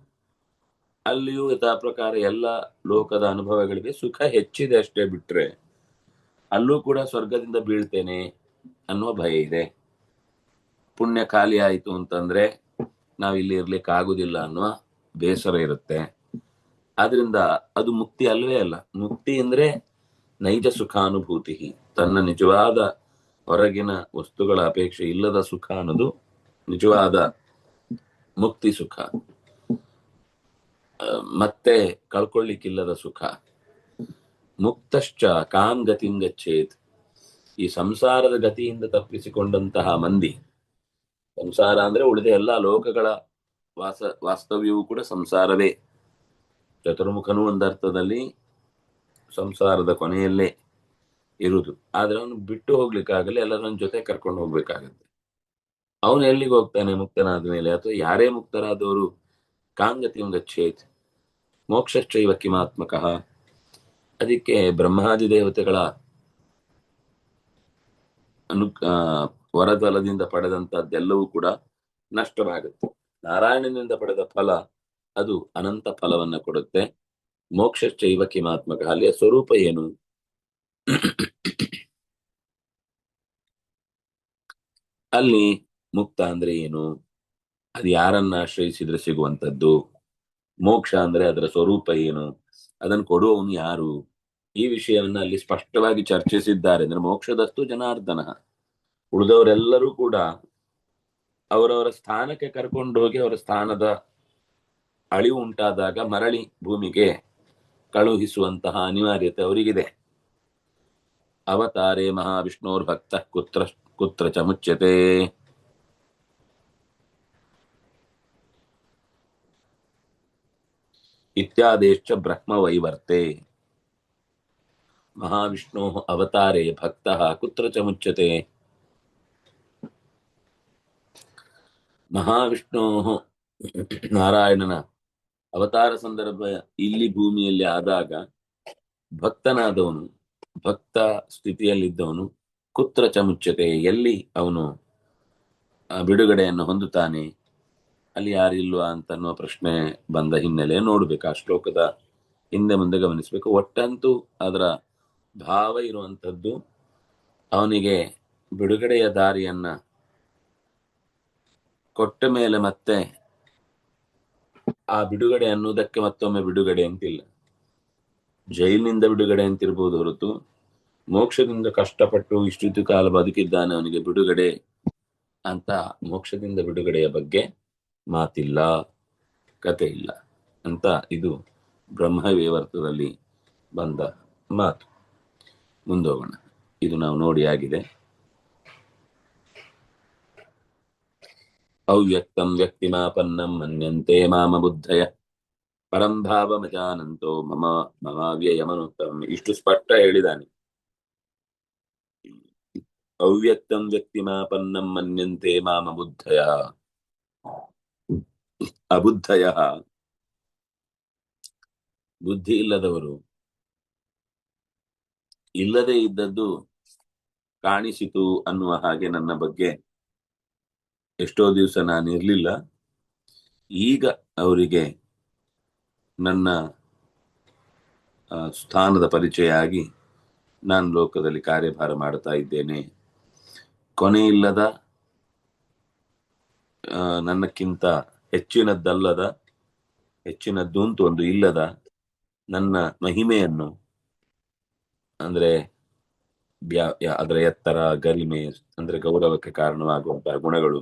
ಅಲ್ಲಿಯೂ ಯಥಾ ಪ್ರಕಾರ ಎಲ್ಲ ಲೋಕದ ಅನುಭವಗಳಿಗೆ ಸುಖ ಹೆಚ್ಚಿದೆ ಅಷ್ಟೇ ಬಿಟ್ರೆ, ಅಲ್ಲೂ ಕೂಡ ಸ್ವರ್ಗದಿಂದ ಬೀಳ್ತೇನೆ ಅನ್ನುವ ಭಯ ಇದೆ. ಪುಣ್ಯ ಖಾಲಿ ಆಯಿತು ಅಂತಂದ್ರೆ ನಾವಿಲ್ಲಿ ಇರ್ಲಿಕ್ಕೆ ಆಗುದಿಲ್ಲ ಅನ್ನುವ ಬೇಸರ ಇರುತ್ತೆ. ಆದ್ರಿಂದ ಅದು ಮುಕ್ತಿ ಅಲ್ವೇ ಅಲ್ಲ. ಮುಕ್ತಿ ಅಂದ್ರೆ ನೈಜ ಸುಖಾನುಭೂತಿ, ತನ್ನ ನಿಜವಾದ ಹೊರಗಿನ ವಸ್ತುಗಳ ಅಪೇಕ್ಷೆ ಇಲ್ಲದ ಸುಖ ಅನ್ನೋದು ನಿಜವಾದ ಮುಕ್ತಿ ಸುಖ. ಮತ್ತೆ ಕಳ್ಕೊಳ್ಳಿಕ್ಕಿಲ್ಲದ ಸುಖ. ಮುಕ್ತಶ್ಚ ಕಾಂ ಗತಿಂ ಗಚ್ಚೇತ್, ಈ ಸಂಸಾರದ ಗತಿಯಿಂದ ತಪ್ಪಿಸಿಕೊಂಡಂತಹ ಮಂದಿ, ಸಂಸಾರ ಅಂದ್ರೆ ಉಳಿದ ಎಲ್ಲ ಲೋಕಗಳ ವಾಸ್ತವ್ಯವೂ ಕೂಡ ಸಂಸಾರವೇ. ಚತುರ್ಮುಖನು ಒಂದರ್ಥದಲ್ಲಿ ಸಂಸಾರದ ಕೊನೆಯಲ್ಲೇ ಇರುವುದು. ಆದ್ರೆ ಅವನು ಬಿಟ್ಟು ಹೋಗ್ಲಿಕ್ಕಾಗಲ್ಲ, ಎಲ್ಲರನ್ನ ಜೊತೆ ಕರ್ಕೊಂಡು ಹೋಗ್ಬೇಕಾಗತ್ತೆ. ಅವನು ಎಲ್ಲಿಗೆ ಹೋಗ್ತಾನೆ ಮುಕ್ತನಾದ ಮೇಲೆ? ಅಥವಾ ಯಾರೇ ಮುಕ್ತರಾದವರು ಕಾಂಗತಿಂ ಗಚ್ಚೇತ್ ಮೋಕ್ಷಶ್ಚೈವ ಕಿಮಾತ್ಮಕಃ. ಅದಕ್ಕೆ ಬ್ರಹ್ಮಾದಿ ದೇವತೆಗಳ ವರದಲದಿಂದ ಪಡೆದಂತದ್ದೆಲ್ಲವೂ ಕೂಡ ನಷ್ಟವಾಗುತ್ತೆ. ನಾರಾಯಣನಿಂದ ಪಡೆದ ಫಲ ಅದು ಅನಂತ ಫಲವನ್ನ ಕೊಡುತ್ತೆ. ಮೋಕ್ಷಶ್ಚೈವ ಕಿಮಾತ್ಮಕ, ಅಲ್ಲಿಯ ಸ್ವರೂಪ ಏನು? ಅಲ್ಲಿ ಮುಕ್ತ ಅಂದ್ರೆ ಏನು, ಅದು ಯಾರನ್ನ ಆಶ್ರಯಿಸಿದ್ರೆ ಸಿಗುವಂತದ್ದು, ಮೋಕ್ಷ ಅಂದ್ರೆ ಅದರ ಸ್ವರೂಪ ಏನು, ಅದನ್ನು ಕೊಡುವವನು ಯಾರು, ಈ ವಿಷಯವನ್ನ ಅಲ್ಲಿ ಸ್ಪಷ್ಟವಾಗಿ ಚರ್ಚಿಸಿದ್ದಾರೆ. ಅಂದ್ರೆ ಮೋಕ್ಷದಸ್ತು ಜನಾರ್ದನ, ಉಳಿದವರೆಲ್ಲರೂ ಕೂಡ ಅವರವರ ಸ್ಥಾನಕ್ಕೆ ಕರ್ಕೊಂಡು ಹೋಗಿ ಅವರ ಸ್ಥಾನದ ಅಳಿವು ಉಂಟಾದಾಗ ಮರಳಿ ಭೂಮಿಗೆ ಕಳುಹಿಸುವಂತಹ ಅನಿವಾರ್ಯತೆ ಅವರಿಗಿದೆ. ಅವತಾರೆ ಮಹಾವಿಷ್ಣೋರ್ ಭಕ್ತ ಕುತ್ರ ಕುತ್ರ ಚ ಮುಚ್ಯತೆ. ಇತ್ಯಾದೇಶ್ಚ ಬ್ರಹ್ಮ ವೈವರ್ತೆ. ಮಹಾವಿಷ್ಣೋ ಅವತಾರೇ ಭಕ್ತ ಕುತ್ರ ಚ ಮುಚ್ಯತೆ. ಮಹಾವಿಷ್ಣು ನಾರಾಯಣನ ಅವತಾರ ಸಂದರ್ಭ ಇಲ್ಲಿ ಭೂಮಿಯಲ್ಲಿ ಆದಾಗ ಭಕ್ತನಾದವನು, ಭಕ್ತ ಸ್ಥಿತಿಯಲ್ಲಿದ್ದವನು ಕುತ್ರ ಚ ಮುಚ್ಯತೆ, ಎಲ್ಲಿ ಅವನು ಬಿಡುಗಡೆಯನ್ನು ಹೊಂದುತ್ತಾನೆ, ಅಲ್ಲಿ ಯಾರಿಲ್ವಾ ಅಂತನ್ನುವ ಪ್ರಶ್ನೆ ಬಂದ ಹಿನ್ನೆಲೆ ನೋಡ್ಬೇಕು. ಆ ಶ್ಲೋಕದ ಹಿಂದೆ ಮುಂದೆ ಗಮನಿಸಬೇಕು. ಒಟ್ಟಂತೂ ಅದರ ಭಾವ ಇರುವಂಥದ್ದು ಅವನಿಗೆ ಬಿಡುಗಡೆಯ ದಾರಿಯನ್ನ ಕೊಟ್ಟ ಮೇಲೆ ಮತ್ತೆ ಆ ಬಿಡುಗಡೆ ಅನ್ನುವುದಕ್ಕೆ ಮತ್ತೊಮ್ಮೆ ಬಿಡುಗಡೆ ಅಂತಿಲ್ಲ. ಜೈಲಿನಿಂದ ಬಿಡುಗಡೆ ಅಂತಿರ್ಬೋದು ಹೊರತು ಮೋಕ್ಷದಿಂದ ಕಷ್ಟಪಟ್ಟು ಇಷ್ಟು ಕಾಲ ಬದುಕಿದ್ದಾನೆ ಅವನಿಗೆ ಬಿಡುಗಡೆ ಅಂತ ಮೋಕ್ಷದಿಂದ ಬಿಡುಗಡೆಯ ಬಗ್ಗೆ ಮಾತಿಲ್ಲ, ಕತೆ ಇಲ್ಲ ಅಂತ ಇದು ಬ್ರಹ್ಮವೈವರ್ತದಲ್ಲಿ ಬಂದ ಮಾತು. ಮುಂದೋಗೋಣ. ಇದು ನಾವು ನೋಡಿ ಆಗಿದೆ. ಅವ್ಯಕ್ತಂ ವ್ಯಕ್ತಿಮಾಪನ್ನಂ ಮನ್ಯಂತೆ ಮಾಮ ಬುದ್ಧಯ ಪರಂಭಾವಮಜಾನಂತೋ ಮಮ ಮಮಾವ್ಯಯಮನುತ್ತಮ. ಇಷ್ಟು ಸ್ಪಷ್ಟ ಹೇಳಿದಾನೆ. ಅವ್ಯಕ್ತಂ ವ್ಯಕ್ತಿಮಾಪನ್ನಂ ಮನ್ಯಂತೆ ಮಾಮ ಬುದ್ಧಯ. ಅಬುದ್ಧಯ ಬುದ್ಧಿ ಇಲ್ಲದವರು, ಇಲ್ಲದೆ ಇದ್ದದ್ದು ಕಾಣಿಸಿತು ಅನ್ನುವ ಹಾಗೆ ನನ್ನ ಬಗ್ಗೆ ಎಷ್ಟೋ ದಿವಸ ನಾನಿರ್ಲಿಲ್ಲ, ಈಗ ಅವರಿಗೆ ನನ್ನ ಸ್ಥಾನದ ಪರಿಚಯ ಆಗಿ ನಾನು ಲೋಕದಲ್ಲಿ ಕಾರ್ಯಭಾರ ಮಾಡ್ತಾ ಇದ್ದೇನೆ. ಕೊನೆ ಇಲ್ಲದ, ನನ್ನಕ್ಕಿಂತ ಹೆಚ್ಚಿನದ್ದಲ್ಲದ, ಹೆಚ್ಚಿನದ್ದು ಅಂತ ಒಂದು ಇಲ್ಲದ ನನ್ನ ಮಹಿಮೆಯನ್ನು, ಅಂದ್ರೆ ಅದರ ಎತ್ತರ, ಗರಿಮೆ, ಅಂದ್ರೆ ಗೌರವಕ್ಕೆ ಕಾರಣವಾಗುವಂತಹ ಗುಣಗಳು,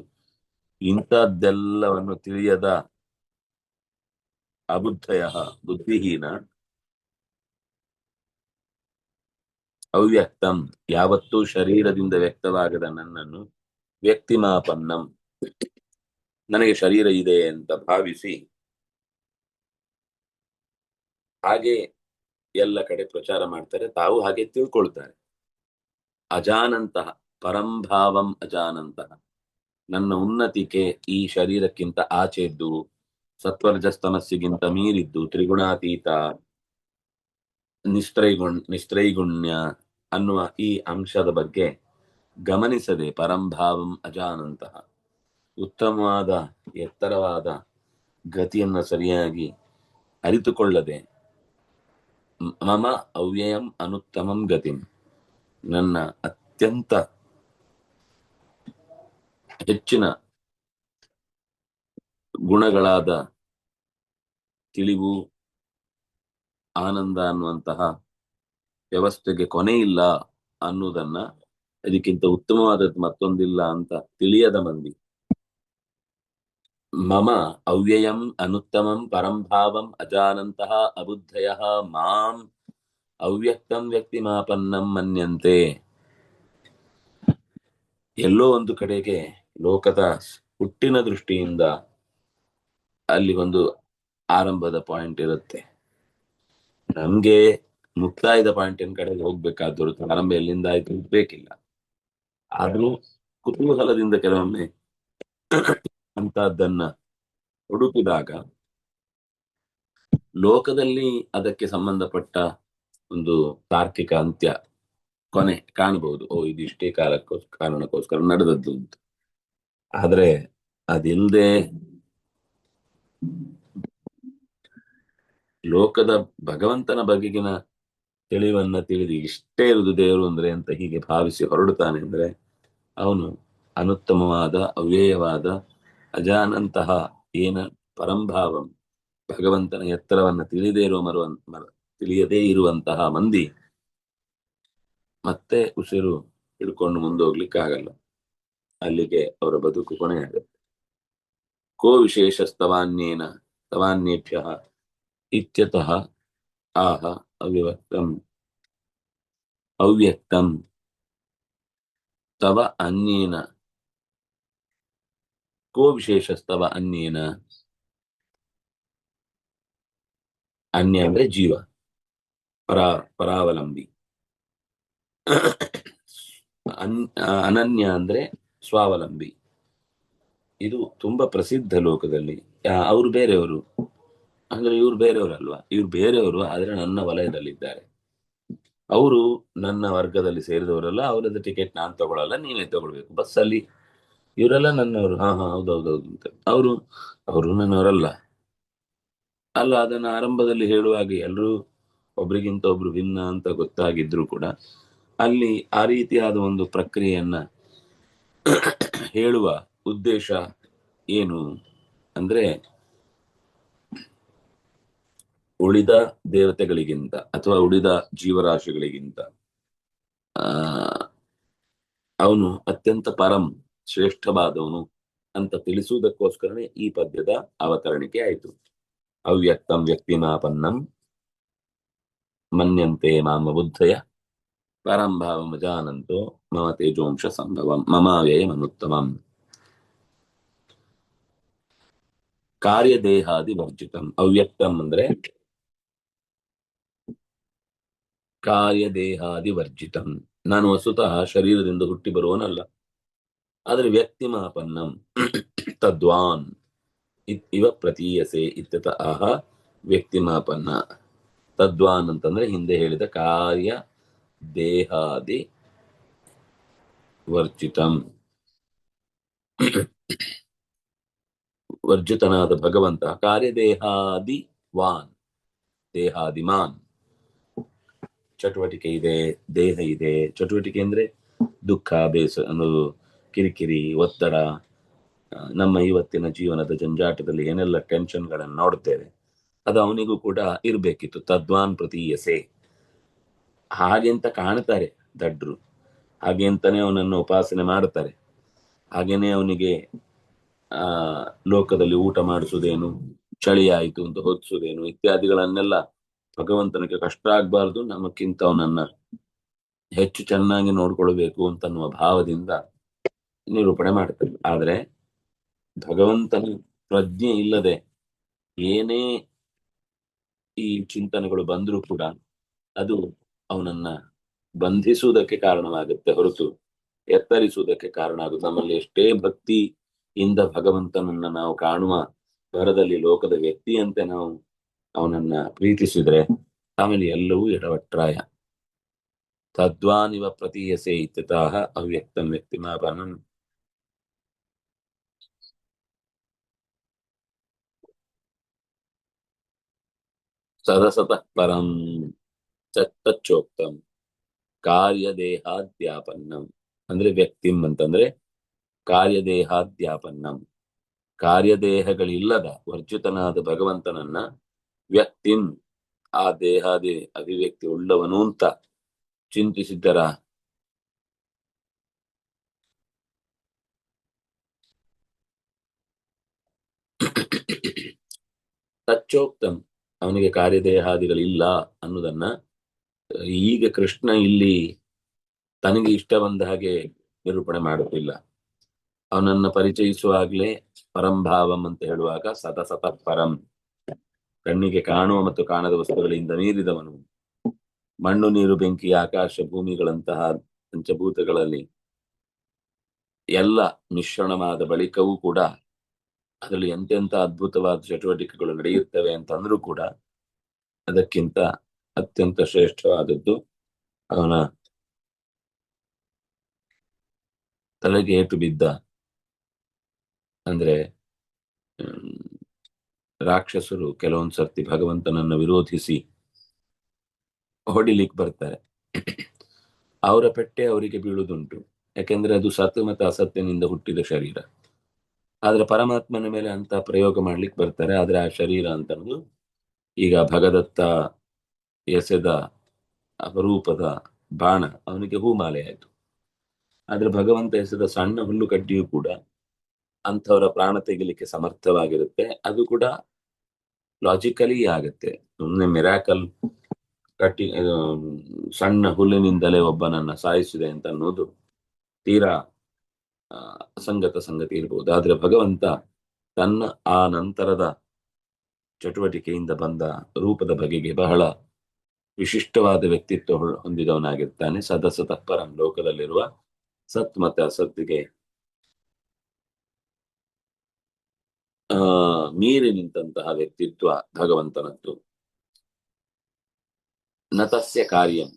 ಇಂಥದ್ದೆಲ್ಲವನ್ನು ತಿಳಿಯದ ಅಬುದ್ಧಯ ಬುದ್ಧಿಹೀನ, ಅವ್ಯಕ್ತಂ ಯಾವತ್ತೂ ಶರೀರದಿಂದ ವ್ಯಕ್ತವಾಗದ ನನ್ನನ್ನು ವ್ಯಕ್ತಿಮಾಪನ್ನಂ ನನಗೆ ಶರೀರ ಇದೆ ಅಂತ ಭಾವಿಸಿ ಹಾಗೆ ಎಲ್ಲ ಕಡೆ ಪ್ರಚಾರ ಮಾಡ್ತಾರೆ, ತಾವು ಹಾಗೆ ತಿಳ್ಕೊಳ್ತಾರೆ. ಅಜಾನಂತಹ ಪರಂಭಾವಂ ಅಜಾನಂತಹ, ನನ್ನ ಉನ್ನತಿಕೆ ಈ ಶರೀರಕ್ಕಿಂತ ಆಚೆ ಇದ್ದು, ಸತ್ವರಜಸ್ತಮಸ್ಸಿಗಿಂತ ಮೀರಿದ್ದು, ತ್ರಿಗುಣಾತೀತ, ನಿಸ್ತ್ರೈಗುಣ್ಯ ಅನ್ನುವ ಈ ಅಂಶದ ಬಗ್ಗೆ ಗಮನಿಸದೆ, ಪರಂಭಾವಂ ಅಜಾನಂತಹ ಉತ್ತಮವಾದ ಎತ್ತರವಾದ ಗತಿಯನ್ನ ಸರಿಯಾಗಿ ಅರಿತುಕೊಳ್ಳದೆ, ಮಮ ಅವ್ಯಯಂ ಅನುತ್ತಮಂ ಗತಿಂ, ನನ್ನ ಅತ್ಯಂತ ಹೆಚ್ಚಿನ ಗುಣಗಳಾದ ತಿಳಿವು, ಆನಂದ ಅನ್ನುವಂತಹ ವ್ಯವಸ್ಥೆಗೆ ಕೊನೆ ಇಲ್ಲ ಅನ್ನುವುದನ್ನ, ಇದಕ್ಕಿಂತ ಉತ್ತಮವಾದದ್ದು ಮತ್ತೊಂದಿಲ್ಲ ಅಂತ ತಿಳಿಯದ ಮಂದಿ, ಮಮ ಅವ್ಯಯಂ ಅನುತ್ತಮಂ ಪರಂಭಾವಂ ಅಜಾನಂತಹ ಅಬುದ್ಧಯ ಮಾಂ ಅವ್ಯಕ್ತಂ ವ್ಯಕ್ತಿಮಾಪನ್ನಂ ಮನ್ಯಂತೆ. ಎಲ್ಲೋ ಒಂದು ಕಡೆಗೆ ಲೋಕದ ಹುಟ್ಟಿನ ದೃಷ್ಟಿಯಿಂದ ಅಲ್ಲಿ ಒಂದು ಆರಂಭದ ಪಾಯಿಂಟ್ ಇರುತ್ತೆ. ನಮ್ಗೆ ಮುಕ್ತಾಯದ ಪಾಯಿಂಟಿನ ಕಡೆಗೆ ಹೋಗ್ಬೇಕಾದ್ರು ಆರಂಭ ಎಲ್ಲಿಂದ ಆಯ್ತು ಬೇಕಿಲ್ಲ. ಆದ್ರೂ ಕುತೂಹಲದಿಂದ ಕೆಲವೊಮ್ಮೆ ಅಂತದ್ದನ್ನ ಹುಡುಕಿದಾಗ ಲೋಕದಲ್ಲಿ ಅದಕ್ಕೆ ಸಂಬಂಧಪಟ್ಟ ಒಂದು ತಾರ್ಕಿಕ ಅಂತ್ಯ, ಕೊನೆ ಕಾಣಬಹುದು. ಇದು ಇಷ್ಟೇ ಕಾರಣಕ್ಕೋಸ್ಕರ ನಡೆದದ್ದು ಅಂತ. ಆದ್ರೆ ಅದಿಲ್ಲದೆ ಲೋಕದ ಭಗವಂತನ ಬಗೆಗಿನ ತಿಳಿವನ್ನ ತಿಳಿದು ಇಷ್ಟೇ ಇರುವುದು ದೇವರು ಅಂದ್ರೆ ಅಂತ ಹೀಗೆ ಭಾವಿಸಿ ಹೊರಡುತ್ತಾನೆ ಅಂದ್ರೆ ಅವನು ಅನುತ್ತಮವಾದ ಅವ್ಯಯವಾದ ಅಜಾನಂತಹ ಏನ ಪರಂಭಾವಂ ಭಗವಂತನ ಎತ್ತರವನ್ನ ತಿಳಿದೇ ಇರುವ ತಿಳಿಯದೇ ಇರುವಂತಹ ಮಂದಿ ಮತ್ತೆ ಉಸಿರು ಹಿಡ್ಕೊಂಡು ಮುಂದೋಗ್ಲಿಕ್ಕಾಗಲ್ಲ. ಅಲ್ಲಿಗೆ ಅವರ ಬದುಕು ಕೊನೆಯಾಗುತ್ತೆ. ಕೋ ವಿಶೇಷ ಸ್ತವಾನ್ಯೇಭ್ಯ ಇತ್ಯತಃ ಆಹ ಅವ್ಯಕ್ತಂ ತವ ಅನ್ಯೇನ. ಕೋ ವಿಶೇಷಸ್ತವ ಅನ್ಯೇನ, ಅನ್ಯ ಅಂದ್ರೆ ಜೀವ, ಪರಾವಲಂಬಿ. ಅನನ್ಯ ಅಂದ್ರೆ ಸ್ವಾವಲಂಬಿ. ಇದು ತುಂಬಾ ಪ್ರಸಿದ್ಧ ಲೋಕದಲ್ಲಿ. ಅವ್ರು ಬೇರೆಯವರು ಅಂದ್ರೆ ಇವ್ರು ಬೇರೆಯವರಲ್ವಾ, ಇವ್ರು ಬೇರೆಯವರು ಆದ್ರೆ ನನ್ನ ವಲಯದಲ್ಲಿದ್ದಾರೆ. ಅವರು ನನ್ನ ವರ್ಗದಲ್ಲಿ ಸೇರಿದವರಲ್ಲ, ಅವರದ್ದು ಟಿಕೆಟ್ ನಾನ್ ತಗೊಳಲ್ಲ, ನೀವೇ ತಗೊಳ್ಬೇಕು ಬಸ್ಸಲ್ಲಿ. ಇವರೆಲ್ಲ ನನ್ನವರು. ಹಾ ಹೌದೌದೌದು ಅಂತ. ಅವರು ನನ್ನವರಲ್ಲ. ಅಲ್ಲ, ಅದನ್ನ ಆರಂಭದಲ್ಲಿ ಹೇಳುವಾಗ ಎಲ್ಲರೂ ಒಬ್ರಿಗಿಂತ ಒಬ್ರು ಭಿನ್ನ ಅಂತ ಗೊತ್ತಾಗಿದ್ರು ಕೂಡ ಅಲ್ಲಿ ಆ ರೀತಿಯಾದ ಒಂದು ಪ್ರಕ್ರಿಯೆಯನ್ನ ಹೇಳುವ ಉದ್ದೇಶ ಏನು ಅಂದ್ರೆ, ಉಳಿದ ದೇವತೆಗಳಿಗಿಂತ ಅಥವಾ ಉಳಿದ ಜೀವರಾಶಿಗಳಿಗಿಂತ ಅವನು ಅತ್ಯಂತ ಪರಂ ಶ್ರೇಷ್ಠವಾದವನು ಅಂತ ತಿಳಿಸುವುದಕ್ಕೋಸ್ಕರನೇ ಈ ಪದ್ಯದ ಅವತರಣಿಕೆ ಆಯಿತು. ಅವ್ಯಕ್ತಂ ವ್ಯಕ್ತಿಮಾಪನ್ನಂ ಮನ್ಯಂತೆ ಮಾಮ ಬುದ್ಧಯ ಪರಂಭಾವಮಜಾನಂತೋ ಮಮ ತೇಜೋಂಶ ಸಂಭವಂ ಮಮಾವ್ಯಯಮನುತ್ತಮಂ. ಕಾರ್ಯದೇಹಾದಿ ವರ್ಜಿತಂ. ಅವ್ಯಕ್ತಂ ಅಂದ್ರೆ ಕಾರ್ಯದೇಹಾದಿ ವರ್ಜಿತಂ. ನಾನು ವಸ್ತುತಃ ಶರೀರದಿಂದ ಹುಟ್ಟಿ ಬರುವನಲ್ಲ. ಆದ್ರೆ ವ್ಯಕ್ತಿಮಾಪನ್ನಂ ತದ್ವಾನ್ ಇವ ಪ್ರತೀಯಸೆ ಇತ್ಯತ ಆಹ ವ್ಯಕ್ತಿಮಾಪನ್ನ. ತದ್ವಾನ್ ಅಂತಂದ್ರೆ ಹಿಂದೆ ಹೇಳಿದ ಕಾರ್ಯ ದೇಹಾದಿ ವರ್ಜಿತಂ, ವರ್ಜಿತನಾದ ಭಗವಂತ ಕಾರ್ಯದೇಹಾದಿ ವಾನ್, ದೇಹಾದಿಮಾನ್. ಚಟುವಟಿಕೆ ಇದೆ, ದೇಹ ಇದೆ. ಚಟುವಟಿಕೆ ಅಂದ್ರೆ ದುಃಖ, ಬೇಸ ಅನ್ನೋದು, ಕಿರಿಕಿರಿ, ಒತ್ತಡ, ನಮ್ಮ ಇವತ್ತಿನ ಜೀವನದ ಜಂಜಾಟದಲ್ಲಿ ಏನೆಲ್ಲ ಟೆನ್ಷನ್ಗಳನ್ನು ನೋಡುತ್ತೇವೆ ಅದು ಅವನಿಗೂ ಕೂಡ ಇರ್ಬೇಕಿತ್ತು. ತದ್ವಾನ್ ಪ್ರತೀಯಸೆ. ಹಾಗೆಂತ ಕಾಣ್ತಾರೆ ದಡ್ರು, ಹಾಗೆ ಅಂತಾನೆ ಅವನನ್ನು ಉಪಾಸನೆ ಮಾಡುತ್ತಾರೆ. ಹಾಗೇನೆ ಅವನಿಗೆ ಲೋಕದಲ್ಲಿ ಊಟ ಮಾಡಿಸುವುದೇನು, ಚಳಿ ಆಯಿತು ಅಂತ ಹೊದಿಸುವುದೇನು ಇತ್ಯಾದಿಗಳನ್ನೆಲ್ಲ ಭಗವಂತನಿಗೆ ಕಷ್ಟ ಆಗ್ಬಾರ್ದು, ನಮಕ್ಕಿಂತ ಅವನನ್ನ ಹೆಚ್ಚು ಚೆನ್ನಾಗಿ ನೋಡ್ಕೊಳ್ಬೇಕು ಅಂತನ್ನುವ ಭಾವದಿಂದ ನಿರೂಪಣೆ ಮಾಡ್ತಾರೆ. ಆದ್ರೆ ಭಗವಂತನ ಪ್ರಜ್ಞೆ ಇಲ್ಲದೆ ಏನೇ ಈ ಚಿಂತನೆಗಳು ಬಂದರೂ ಕೂಡ ಅದು ಅವನನ್ನ ಬಂಧಿಸುವುದಕ್ಕೆ ಕಾರಣವಾಗುತ್ತೆ ಹೊರತು ಎತ್ತರಿಸುವುದಕ್ಕೆ ಕಾರಣ ಆಗುತ್ತೆ. ನಮ್ಮಲ್ಲಿ ಎಷ್ಟೇ ಭಕ್ತಿಯಿಂದ ಭಗವಂತನನ್ನ ನಾವು ಕಾಣುವ ಭರದಲ್ಲಿ ಲೋಕದ ವ್ಯಕ್ತಿಯಂತೆ ನಾವು ಅವನನ್ನ ಪ್ರೀತಿಸಿದ್ರೆ ಆಮೇಲೆ ಎಲ್ಲವೂ ಎಡವಟ್ರಾಯ. ತದ್ವಾನಿವ ಪ್ರತೀಯಸೆ ಇತ್ಯತಃ ಅವ್ಯಕ್ತಂ ವ್ಯಕ್ತಿಮಾಪನ್ನಂ. ಸದಸತಃ ಪರಂ ತಚ್ಚೋಕ್ತಂ ಕಾರ್ಯದೇಹಾದ್ಯಾಪನ್ನಂ. ಅಂದ್ರೆ ವ್ಯಕ್ತಿಂ ಅಂತಂದ್ರೆ ಕಾರ್ಯದೇಹಾದ್ಯಾಪನ್ನಂ, ಕಾರ್ಯದೇಹಗಳಿಲ್ಲದ ವರ್ಜಿತನಾದ ಭಗವಂತನನ್ನ ವ್ಯಕ್ತಿಂ, ಆ ದೇಹಾದಿ ಅಭಿವ್ಯಕ್ತಿ ಉಳ್ಳವನು ಅಂತ ಚಿಂತಿಸಿದ್ದರ ತಚ್ಚೋಕ್ತಂ, ಅವನಿಗೆ ಕಾರ್ಯದೇಹಾದಿಗಳಿಲ್ಲ ಅನ್ನೋದನ್ನ ಈಗ ಕೃಷ್ಣ ಇಲ್ಲಿ ತನಗೆ ಇಷ್ಟ ಬಂದ ಹಾಗೆ ನಿರೂಪಣೆ ಮಾಡುತ್ತಿಲ್ಲ. ಅವನನ್ನ ಪರಿಚಯಿಸುವಾಗಲೇ ಪರಂಭಾವಂ ಅಂತ ಹೇಳುವಾಗ ಸತಸತ ಪರಂ, ಕಣ್ಣಿಗೆ ಕಾಣುವ ಮತ್ತು ಕಾಣದ ವಸ್ತುಗಳಿಂದ ಮೀರಿದವನು, ಮಣ್ಣು ನೀರು ಬೆಂಕಿ ಆಕಾಶ ಭೂಮಿಗಳಂತಹ ಪಂಚಭೂತಗಳಲ್ಲಿ ಎಲ್ಲ ಮಿಶ್ರಣವಾದ ಬಳಿಕವೂ ಕೂಡ ಅದರಲ್ಲಿ ಎಂತೆಂಥ ಅದ್ಭುತವಾದ ಚಟುವಟಿಕೆಗಳು ನಡೆಯುತ್ತವೆ ಅಂತಂದ್ರೂ ಕೂಡ ಅದಕ್ಕಿಂತ ಅತ್ಯಂತ ಶ್ರೇಷ್ಠವಾದದ್ದು ಅವನ ತಲೆಗೆ ಏಟು ಬಿದ್ದ ಅಂದ್ರೆ ರಾಕ್ಷಸರು ಕೆಲವೊಂದು ಸರ್ತಿ ಭಗವಂತನನ್ನು ವಿರೋಧಿಸಿ ಹೊಡಿಲಿಕ್ಕೆ ಬರ್ತಾರೆ. ಅವರ ಪೆಟ್ಟೆ ಅವರಿಗೆ ಬೀಳುದುಂಟು. ಯಾಕೆಂದ್ರೆ ಅದು ಸತ್ ಮತ್ತು ಅಸತ್ಯನಿಂದ ಹುಟ್ಟಿದ ಶರೀರ. ಆದ್ರೆ ಪರಮಾತ್ಮನ ಮೇಲೆ ಅಂತ ಪ್ರಯೋಗ ಮಾಡ್ಲಿಕ್ಕೆ ಬರ್ತಾರೆ. ಆದ್ರೆ ಆ ಶರೀರ ಅಂತ ಅನ್ನೋದು ಈಗ ಭಗದತ್ತ ಎಸೆದ ಅಪರೂಪದ ಬಾಣ ಅವನಿಗೆ ಹೂಮಾಲೆ ಆಯ್ತು. ಆದ್ರೆ ಭಗವಂತ ಎಸೆದ ಸಣ್ಣ ಹುಲ್ಲು ಕಡ್ಡಿಯೂ ಕೂಡ ಅಂಥವರ ಪ್ರಾಣ ತೆಗಿಲಿಕ್ಕೆ ಸಮರ್ಥವಾಗಿರುತ್ತೆ. ಅದು ಕೂಡ ಲಾಜಿಕಲಿ ಆಗುತ್ತೆ. ಸುಮ್ಮನೆ ಮಿರಾಕಲ್ ಕಟ್ಟಿ ಸಣ್ಣ ಹುಲ್ಲಿನಿಂದಲೇ ಒಬ್ಬನನ್ನ ಸಾಯಿಸಿದೆ ಅಂತ ಅನ್ನೋದು ತೀರಾ ಅಸಂಗತ ಸಂಗತಿ ಇರ್ಬೋದು. ಆದ್ರೆ ಭಗವಂತ ತನ್ನ ಆ ನಂತರದ ಚಟುವಟಿಕೆಯಿಂದ ಬಂದ ರೂಪದ ಬಗೆಗೆ ಬಹಳ ವಿಶಿಷ್ಟವಾದ ವ್ಯಕ್ತಿತ್ವ ಹೊಂದಿದವನಾಗಿರ್ತಾನೆ. ಸದಸತಃ ಪರಂ, ಲೋಕದಲ್ಲಿರುವ ಸತ್ ಮತ್ತೆ ಅಸತ್ತಿಗೆ ಮೀರಿ ನಿಂತಹ ವ್ಯಕ್ತಿತ್ವ ಭಗವಂತನದ್ದು. ನತಸ್ಯ ಕಾರ್ಯಂ,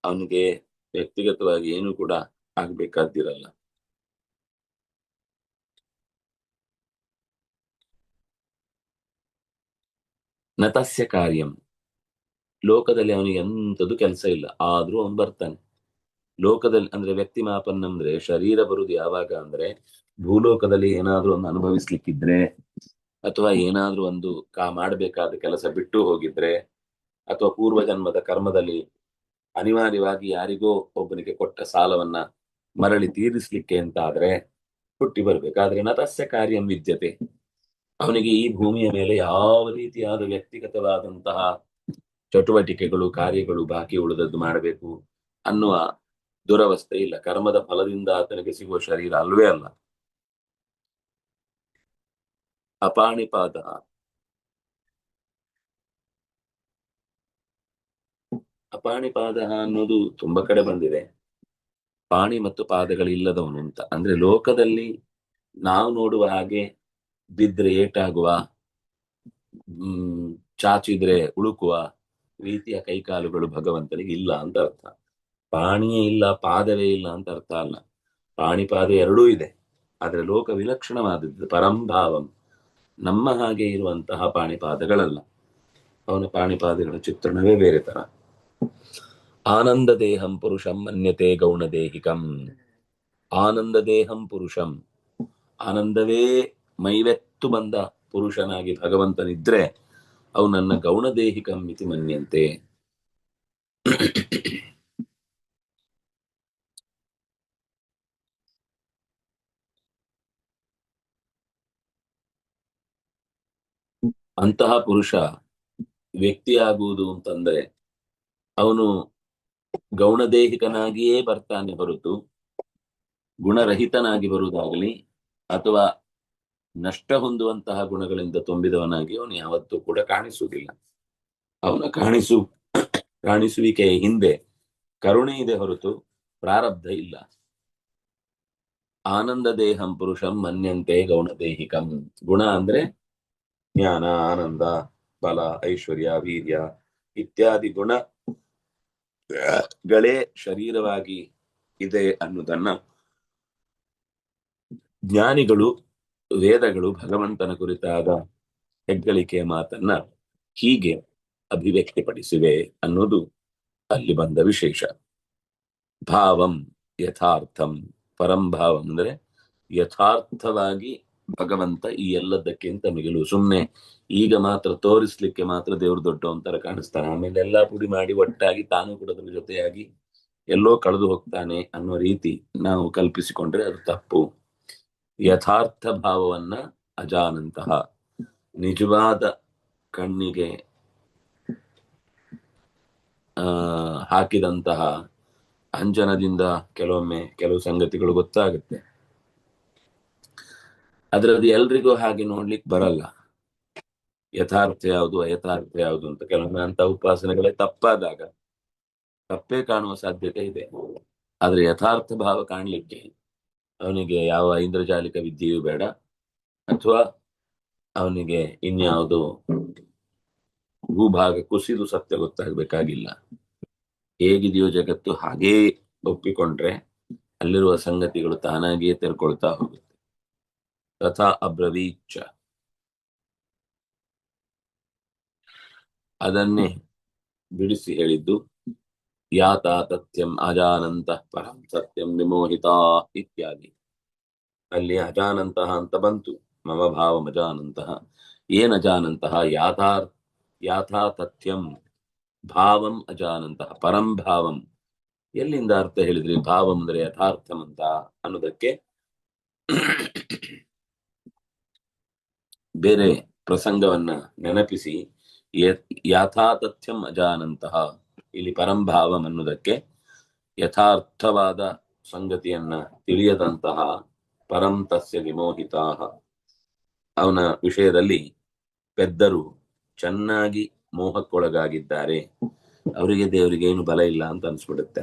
ಅವನಿಗೆ ವ್ಯಕ್ತಿಗತವಾಗಿ ಏನು ಕೂಡ ಆಗ್ಬೇಕಾದಿರಲ್ಲ. ನತಸ್ಯ ಕಾರ್ಯಂ, ಲೋಕದಲ್ಲಿ ಅವನಿಗೆ ಎಂಥದ್ದು ಕೆಲಸ ಇಲ್ಲ, ಆದ್ರೂ ಅವನು ಬರ್ತಾನೆ. ಲೋಕದಲ್ಲಿ ಅಂದ್ರೆ ವ್ಯಕ್ತಿ ಮಾಪನ್ ಅಂದ್ರೆ ಶರೀರ ಬರುವುದು ಯಾವಾಗ ಅಂದ್ರೆ ಭೂಲೋಕದಲ್ಲಿ ಏನಾದ್ರೂ ಒಂದು ಅನುಭವಿಸ್ಲಿಕ್ಕಿದ್ರೆ, ಅಥವಾ ಏನಾದ್ರೂ ಒಂದು ಮಾಡಬೇಕಾದ ಕೆಲಸ ಬಿಟ್ಟು ಹೋಗಿದ್ರೆ, ಅಥವಾ ಪೂರ್ವ ಜನ್ಮದ ಕರ್ಮದಲ್ಲಿ ಅನಿವಾರ್ಯವಾಗಿ ಯಾರಿಗೋ ಒಬ್ಬನಿಗೆ ಕೊಟ್ಟ ಸಾಲವನ್ನ ಮರಳಿ ತೀರಿಸ್ಲಿಕ್ಕೆ ಅಂತ ಆದ್ರೆ ಹುಟ್ಟಿ ಬರ್ಬೇಕಾದ್ರೆ ನತಸ್ಯ ಕಾರ್ಯಂ ವಿದ್ಯತೆ, ಅವನಿಗೆ ಈ ಭೂಮಿಯ ಮೇಲೆ ಯಾವ ರೀತಿಯಾದ ವ್ಯಕ್ತಿಗತವಾದಂತಹ ಚಟುವಟಿಕೆಗಳು ಕಾರ್ಯಗಳು ಬಾಕಿ ಉಳಿದದ್ದು ಮಾಡಬೇಕು ಅನ್ನುವ ದುರವಸ್ಥೆ ಇಲ್ಲ. ಕರ್ಮದ ಫಲದಿಂದ ಆತನಿಗೆ ಸಿಗುವ ಶರೀರ ಅಲ್ವೇ ಅಲ್ಲ. ಅಪಾಣಿಪಾದ, ಅಪಾಣಿಪಾದ ಅನ್ನೋದು ತುಂಬಾ ಕಡೆ ಬಂದಿದೆ. ಪಾಣಿ ಮತ್ತು ಪಾದಗಳಿಲ್ಲದವನು ಅಂತ ಅಂದ್ರೆ ಲೋಕದಲ್ಲಿ ನಾವು ನೋಡುವ ಹಾಗೆ ಬಿದ್ರೆ ಏಟಾಗುವ, ಚಾಚಿದ್ರೆ ಉಳುಕುವ ರೀತಿಯ ಕೈಕಾಲುಗಳು ಭಗವಂತನಿಗೆ ಇಲ್ಲ ಅಂತ ಅರ್ಥ. ಪಾಣಿಯೇ ಇಲ್ಲ ಪಾದವೇ ಇಲ್ಲ ಅಂತ ಅರ್ಥ ಅಲ್ಲ. ಪಾಣಿಪಾದ ಎರಡೂ ಇದೆ. ಆದ್ರೆ ಲೋಕ ವಿಲಕ್ಷಣವಾದದ್ದು ಪರಂಭಾವಂ, ನಮ್ಮ ಹಾಗೆ ಇರುವಂತಹ ಪಾಣಿಪಾದಗಳಲ್ಲ. ಅವನ ಪಾಣಿಪಾದಗಳ ಚಿತ್ರಣವೇ ಬೇರೆ ತರ. ಆನಂದ ದೇಹಂ ಪುರುಷಂ ಮನ್ಯತೆ ಗೌಣದೇಹಿಕಂ, ಆನಂದ ದೇಹಂ ಪುರುಷಂ, ಆನಂದವೇ ಮೈವೆತ್ತು ಬಂದ ಪುರುಷನಾಗಿ ಭಗವಂತನಿದ್ರೆ ಅವನನ್ನ ಗೌಣದೇಹಿಕಂ ಮಿತಿ ಮನ್ಯಂತೆ. ಅಂತಹ ಪುರುಷ ವ್ಯಕ್ತಿಯಾಗುವುದು ಅಂತಂದ್ರೆ ಅವನು ಗೌಣದೇಹಿಕನಾಗಿಯೇ ಬರ್ತಾನೆ ಹೊರತು ಗುಣರಹಿತನಾಗಿ ಬರುವುದಾಗಲಿ ಅಥವಾ ನಷ್ಟ ಹೊಂದುವಂತಹ ಗುಣಗಳಿಂದ ತುಂಬಿದವನಾಗಿ ಅವನು ಯಾವತ್ತೂ ಕೂಡ ಕಾಣಿಸುವುದಿಲ್ಲ. ಅವನ ಕಾಣಿಸುವಿಕೆಯ ಹಿಂದೆ ಕರುಣೆ ಇದೆ ಹೊರತು ಪ್ರಾರಬ್ಧ ಇಲ್ಲ. ಆನಂದ ದೇಹಂ ಪುರುಷಂ ಮನ್ಯಂತೆ ಗೌಣದೇಹಿಕಂ, ಗುಣ ಅಂದ್ರೆ ಜ್ಞಾನ, ಆನಂದ, ಬಲ, ಐಶ್ವರ್ಯ, ವೀರ್ಯ ಇತ್ಯಾದಿ ಗುಣಗಳೇ ಶರೀರವಾಗಿ ಇದೆ ಅನ್ನುವುದನ್ನ ಜ್ಞಾನಿಗಳು ವೇದಗಳು ಭಗವಂತನ ಕುರಿತಾದ ಹೆಗ್ಗಳಿಕೆಯ ಮಾತನ್ನ ಹೀಗೆ ಅಭಿವ್ಯಕ್ತಿಪಡಿಸಿವೆ ಅನ್ನೋದು ಅಲ್ಲಿ ಬಂದ ವಿಶೇಷ. ಭಾವಂ ಯಥಾರ್ಥಂ, ಪರಂಭಾವಂ ಅಂದ್ರೆ ಯಥಾರ್ಥವಾಗಿ ಭಗವಂತ ಈ ಎಲ್ಲದಕ್ಕಿಂತ ಮಿಗಿಲು. ಸುಮ್ನೆ ಈಗ ಮಾತ್ರ ತೋರಿಸ್ಲಿಕ್ಕೆ ಮಾತ್ರ ದೇವ್ರು ದೊಡ್ಡ ಒಂಥರ ಕಾಣಿಸ್ತಾನೆ, ಆಮೇಲೆ ಎಲ್ಲಾ ಪುಡಿ ಮಾಡಿ ಒಟ್ಟಾಗಿ ತಾನು ಕೂಡ ಅದ್ರ ಜೊತೆಯಾಗಿ ಎಲ್ಲೋ ಕಳೆದು ಹೋಗ್ತಾನೆ ಅನ್ನೋ ರೀತಿ ನಾವು ಕಲ್ಪಿಸಿಕೊಂಡ್ರೆ ಅದು ತಪ್ಪು. ಯಥಾರ್ಥ ಭಾವವನ್ನ ಅಜಾನಂತಹ, ನಿಜವಾದ ಕಣ್ಣಿಗೆ ಹಾಕಿದಂತಹ ಅಂಜನದಿಂದ ಕೆಲವೊಮ್ಮೆ ಕೆಲವು ಸಂಗತಿಗಳು ಗೊತ್ತಾಗುತ್ತೆ. ಅದ್ರದ್ದು ಎಲ್ರಿಗೂ ಹಾಗೆ ನೋಡ್ಲಿಕ್ಕೆ ಬರಲ್ಲ. ಯಥಾರ್ಥ ಯಾವುದು ಅಯಥಾರ್ಥ ಯಾವುದು ಅಂತ ಕೆಲವೊಮ್ಮೆ ಅಂತ ಉಪಾಸನೆಗಳೇ ತಪ್ಪಾದಾಗ ತಪ್ಪೇ ಕಾಣುವ ಸಾಧ್ಯತೆ ಇದೆ. ಆದ್ರೆ ಯಥಾರ್ಥ ಭಾವ ಕಾಣ್ಲಿಕ್ಕೆ ಅವನಿಗೆ ಯಾವ ಇಂದ್ರಜಾಲಿಕ ವಿದ್ಯೆಯೂ ಬೇಡ, ಅಥವಾ ಅವನಿಗೆ ಇನ್ಯಾವುದು ಭೂಭಾಗ ಕುಸಿದು ಸತ್ಯ ಗೊತ್ತಾಗಬೇಕಾಗಿಲ್ಲ. ಹೇಗಿದೆಯೋ ಜಗತ್ತು ಹಾಗೇ ಒಪ್ಪಿಕೊಂಡ್ರೆ ಅಲ್ಲಿರುವ ಸಂಗತಿಗಳು ತಾನಾಗಿಯೇ ತೆರ್ಕೊಳ್ತಾ ಹೋಗುತ್ತೆ. ತಥಾ ಅಬ್ರವೀಚ, ಅದನ್ನೇ ಬಿಡಿಸಿ ಹೇಳಿದ್ದು. ಯಾತಾ ತಥ್ಯಂ ಅಜಾನಂತಃ ಪರಂ ಸತ್ಯಂ ವಿಮೋಹಿತಾ ಇತ್ಯಾದಿ. ಅಲ್ಲಿ ಅಜಾನಂತಹ ಅಂತ ಬಂತು. ಮಮ ಭಾವಂ ಅಜಾನಂತಹ. ಏನ್ ಅಜಾನಂತಹ? ಯಾಥಾ ತಥ್ಯಂ ಭಾವಂ ಅಜಾನಂತಹ ಪರಂ ಭಾವಂ. ಎಲ್ಲಿಂದ ಅರ್ಥ ಹೇಳಿದ್ರಿ? ಭಾವಂ ಅಂದ್ರೆ ಯಥಾರ್ಥಮಂತ ಅನ್ನೋದಕ್ಕೆ ಬೇರೆ ಪ್ರಸಂಗವನ್ನ ನೆನಪಿಸಿ ಯಾಥಾತಥ್ಯಂ ಅಜಾನಂತಹ, ಇಲ್ಲಿ ಪರಂಭಾವಂ ಅನ್ನುವುದಕ್ಕೆ ಯಥಾರ್ಥವಾದ ಸಂಗತಿಯನ್ನ ತಿಳಿಯದಂತಹ ಪರಂ ತಸ್ಯ ವಿಮೋಹಿತಾ, ಅವನ ವಿಷಯದಲ್ಲಿ ಪೆದ್ದರು ಚೆನ್ನಾಗಿ ಮೋಹಕ್ಕೊಳಗಾಗಿದ್ದಾರೆ. ಅವರಿಗೆ ದೇವರಿಗೆ ಏನು ಬಲ ಇಲ್ಲ ಅಂತ ಅನ್ಸ್ಬಿಡುತ್ತೆ.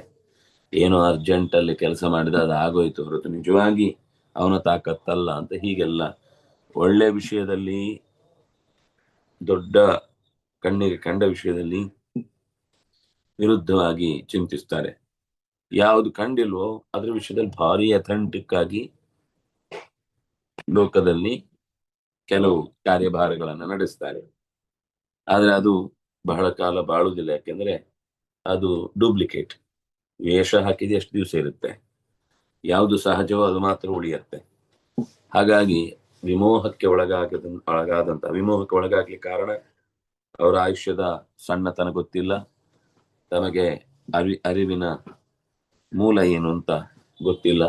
ಏನೋ ಅರ್ಜೆಂಟ್ ಅಲ್ಲಿ ಕೆಲಸ ಮಾಡಿದ ಅದು ಆಗೋಯ್ತು ಹೊರತು ನಿಜವಾಗಿ ಅವನ ತಾಕತ್ತಲ್ಲ ಅಂತ ಹೀಗೆಲ್ಲ ಒಳ್ಳೆ ವಿಷಯದಲ್ಲಿ, ದೊಡ್ಡ ಕಣ್ಣಿಗೆ ಕಂಡ ವಿಷಯದಲ್ಲಿ ವಿರುದ್ಧವಾಗಿ ಚಿಂತಿಸ್ತಾರೆ. ಯಾವುದು ಕಂಡಿಲ್ವೋ ಅದ್ರ ವಿಷಯದಲ್ಲಿ ಭಾರಿ ಅಥೆಂಟಿಕ್ ಆಗಿ ಲೋಕದಲ್ಲಿ ಕೆಲವು ಕಾರ್ಯಭಾರಗಳನ್ನು ನಡೆಸ್ತಾರೆ. ಆದ್ರೆ ಅದು ಬಹಳ ಕಾಲ ಬಾಳುವುದಿಲ್ಲ. ಯಾಕೆಂದ್ರೆ ಅದು ಡೂಪ್ಲಿಕೇಟ್. ವೇಷ ಹಾಕಿದ ಎಷ್ಟು ದಿವಸ ಇರುತ್ತೆ, ಯಾವುದು ಸಹಜವೋ ಅದು ಮಾತ್ರ ಉಳಿಯತ್ತೆ. ಹಾಗಾಗಿ ವಿಮೋಹಕ್ಕೆ ಒಳಗಾದಂತ ವಿಮೋಹಕ್ಕೆ ಒಳಗಾಗ್ಲಿಕ್ಕೆ ಕಾರಣ ಅವರ ಆಯುಷ್ಯದ ಸಣ್ಣತನ ಗೊತ್ತಿಲ್ಲ, ತಮಗೆ ಅರಿವಿನ ಮೂಲ ಏನು ಅಂತ ಗೊತ್ತಿಲ್ಲ,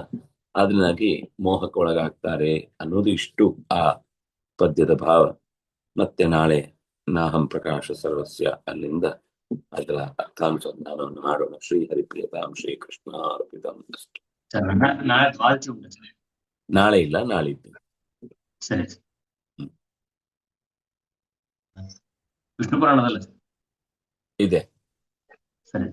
ಅದರಿಂದಾಗಿ ಮೋಹಕ್ಕೆ ಒಳಗಾಗ್ತಾರೆ ಅನ್ನೋದು ಇಷ್ಟು ಆ ಪದ್ಯದ ಭಾವ. ಮತ್ತೆ ನಾಳೆ ನಾಹಂ ಪ್ರಕಾಶ ಸರ್ವಸ್ಯ ಅಲ್ಲಿಂದ ಅದರ ಅರ್ಥಾನುಸಂಧಾನವನ್ನು ಮಾಡೋಣ. ಶ್ರೀ ಹರಿಪ್ರಿಯತಾಂ ಶ್ರೀ ಕೃಷ್ಣ ಅರ್ಪಿತಂ ಅಷ್ಟು. ನಾಳೆ ಇಲ್ಲ, ನಾಳಿದ್ದು. ಸರಿ. ವಿಷ್ಣು ಪುರಾಣದಲ್ಲಿ ಇದೆ. ಸರಿ.